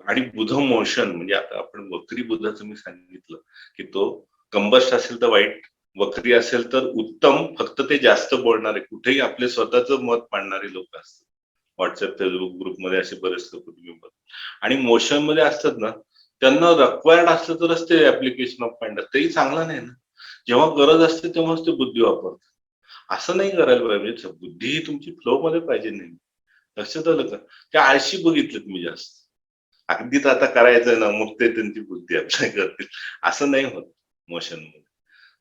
[SPEAKER 2] आणि बुध मोशन म्हणजे आता आपण वक्री बुधाचं मी सांगितलं की तो कंबस्ट असेल तर वाईट, वक्री असेल तर उत्तम. फक्त ते जास्त बोलणारे, कुठेही आपले स्वतःचं मत मांडणारे लोक असतात. व्हॉट्सअप, फेसबुक ग्रुपमध्ये असे बरेच लोक तुम्ही बघ. आणि मोशन मध्ये असतात ना, त्यांना रिक्वायर्ड असलं तरच ते ऍप्लिकेशन ऑफ माइंड असतं. तेही चांगलं नाही ना. जेव्हा गरज असते तेव्हाच ते बुद्धी वापरतात. असं नाही करायला पाहिजे. बुद्धी ही तुमची फ्लो मध्ये पाहिजे नाही. लक्षात आलं का? त्या आळशी बघितलेत मी जास्त. अगदीच आता करायचं ना, मग ते त्यांची बुद्धी अप्लाय करतील, असं नाही होत मोशन मध्ये.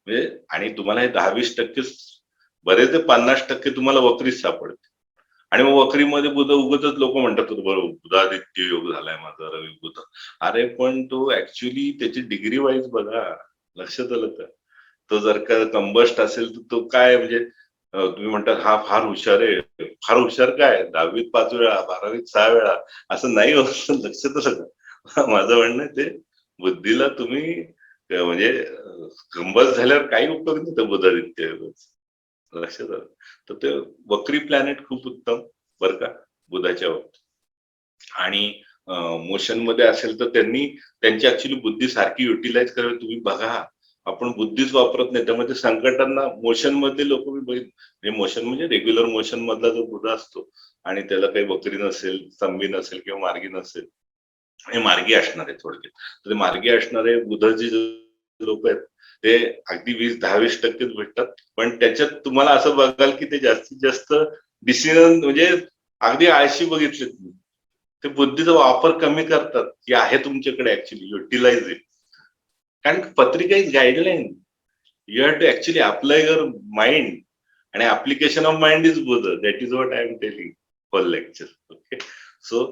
[SPEAKER 2] म्हणजे आणि तुम्हाला हे 10-20% बरेच 50% तुम्हाला वक्रीच सापडते. आणि मग वक्रीमध्ये बुध उगतच लोक म्हणतात बरोबर बुधादित्य योग झालाय माझा, रवी बुध. अरे पण तो ऍक्च्युली त्याची डिग्री वाईज बघा. लक्षात आलं का? तो जर का कंबस्ट असेल तर तो काय म्हणजे तुम्ही म्हणतात हा फार हुशार आहे. फार हुशार काय, 10वीत 5 वेळा, 12वीत 6 वेळा, असं नाही होत. लक्षात आलं का? माझं म्हणणं ते बुद्धीला तुम्ही म्हणजे कंबस्ट झाल्यावर काही उपयोग नाही त्या बुधादित्य योगाचा. लक्षात आलं. तर ते वक्री प्लॅनेट खूप उत्तम बरं का बुधाच्या बाबतीत. आणि मोशन मध्ये असेल तर त्यांची ऍक्च्युली बुद्धी सारखी युटिलाइज करावी. तुम्ही बघा, आपण बुद्धीच वापरत नाही, त्यामध्ये संकटांना मोशन मध्ये लोक मी बघितले. मोशन म्हणजे रेग्युलर मोशन मधला जो बुध असतो आणि त्याला काही वक्री नसेल, स्तंभी नसेल किंवा मार्गी नसेल, आणि मार्गी असणारे थोडक्यात, तर मार्गी असणारे बुधाचे लोक आहेत ते अगदी 10-20% भेटतात. पण त्याच्यात तुम्हाला असं बघाल की ते जास्तीत जास्त डिसिजन म्हणजे अगदी आळशी बघितले तुम्ही, ते बुद्धीचा वापर कमी करतात की आहे तुमच्याकडे, ऍक्च्युली युटिलाइज इट. कारण पत्रिका is guideline. You have to actually apply your mind, आणि application of mind is Budh. That is what I am telling for lecture. Okay, so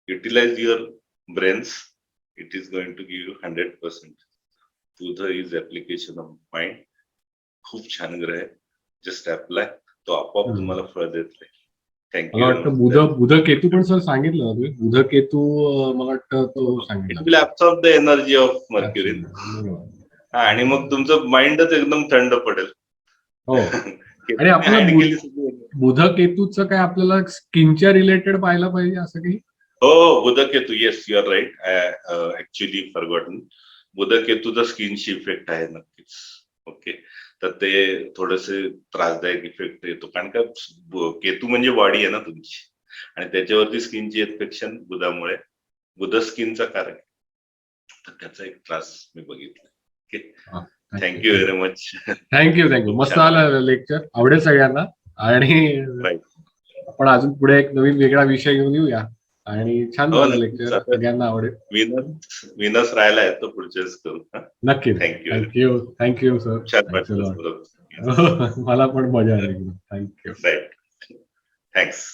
[SPEAKER 2] utilize your brains. It is going to give you 100%. Budh is application of mind. खूप छान ग्रह आहे. Just apply, तो आपोआप तुम्हाला फळ देत राहील.
[SPEAKER 1] मला वाटतं बुध केतू पण सर सांगितलं ना तुम्ही. बुध केतू मला वाटतं तो सांगितलं.
[SPEAKER 2] It will absorb the energy of mercury. आणि मग तुमचं माइंडच एकदम थंड पडेल.
[SPEAKER 1] हो. आणि आपलं बुध केतूचं काय आपल्याला स्किनच्या रिलेटेड पाहायला पाहिजे असं काही?
[SPEAKER 2] हो, Budh Ketu, yes you are right. Actually forgotten. बुध केतूचा स्किनशी इफेक्ट आहे नक्कीच. ओके, तर ते थोडेसे त्रासदायक इफेक्ट येतो, कारण का केतू म्हणजे बॉडी आहे ना तुमची, आणि त्याच्यावरती स्किनची इन्फेक्शन बुधामुळे. बुध स्किनचा कारक आहे, तर त्याचा एक त्रास मी बघितला. Okay, thank you very much.
[SPEAKER 1] Thank you. मस्त आलं लेक्चर, आवडेल सगळ्यांना. आणि आपण अजून पुढे एक नवीन वेगळा विषय घेऊन येऊया. आणि छान झालं लेक्चर, सगळ्यांना आवडेल.
[SPEAKER 2] विनस राहिला आहे तो पुढच्याच करू.
[SPEAKER 1] नक्की. Thank you sir. मला पण मजा आली. थँक्यू.
[SPEAKER 2] थँक्स.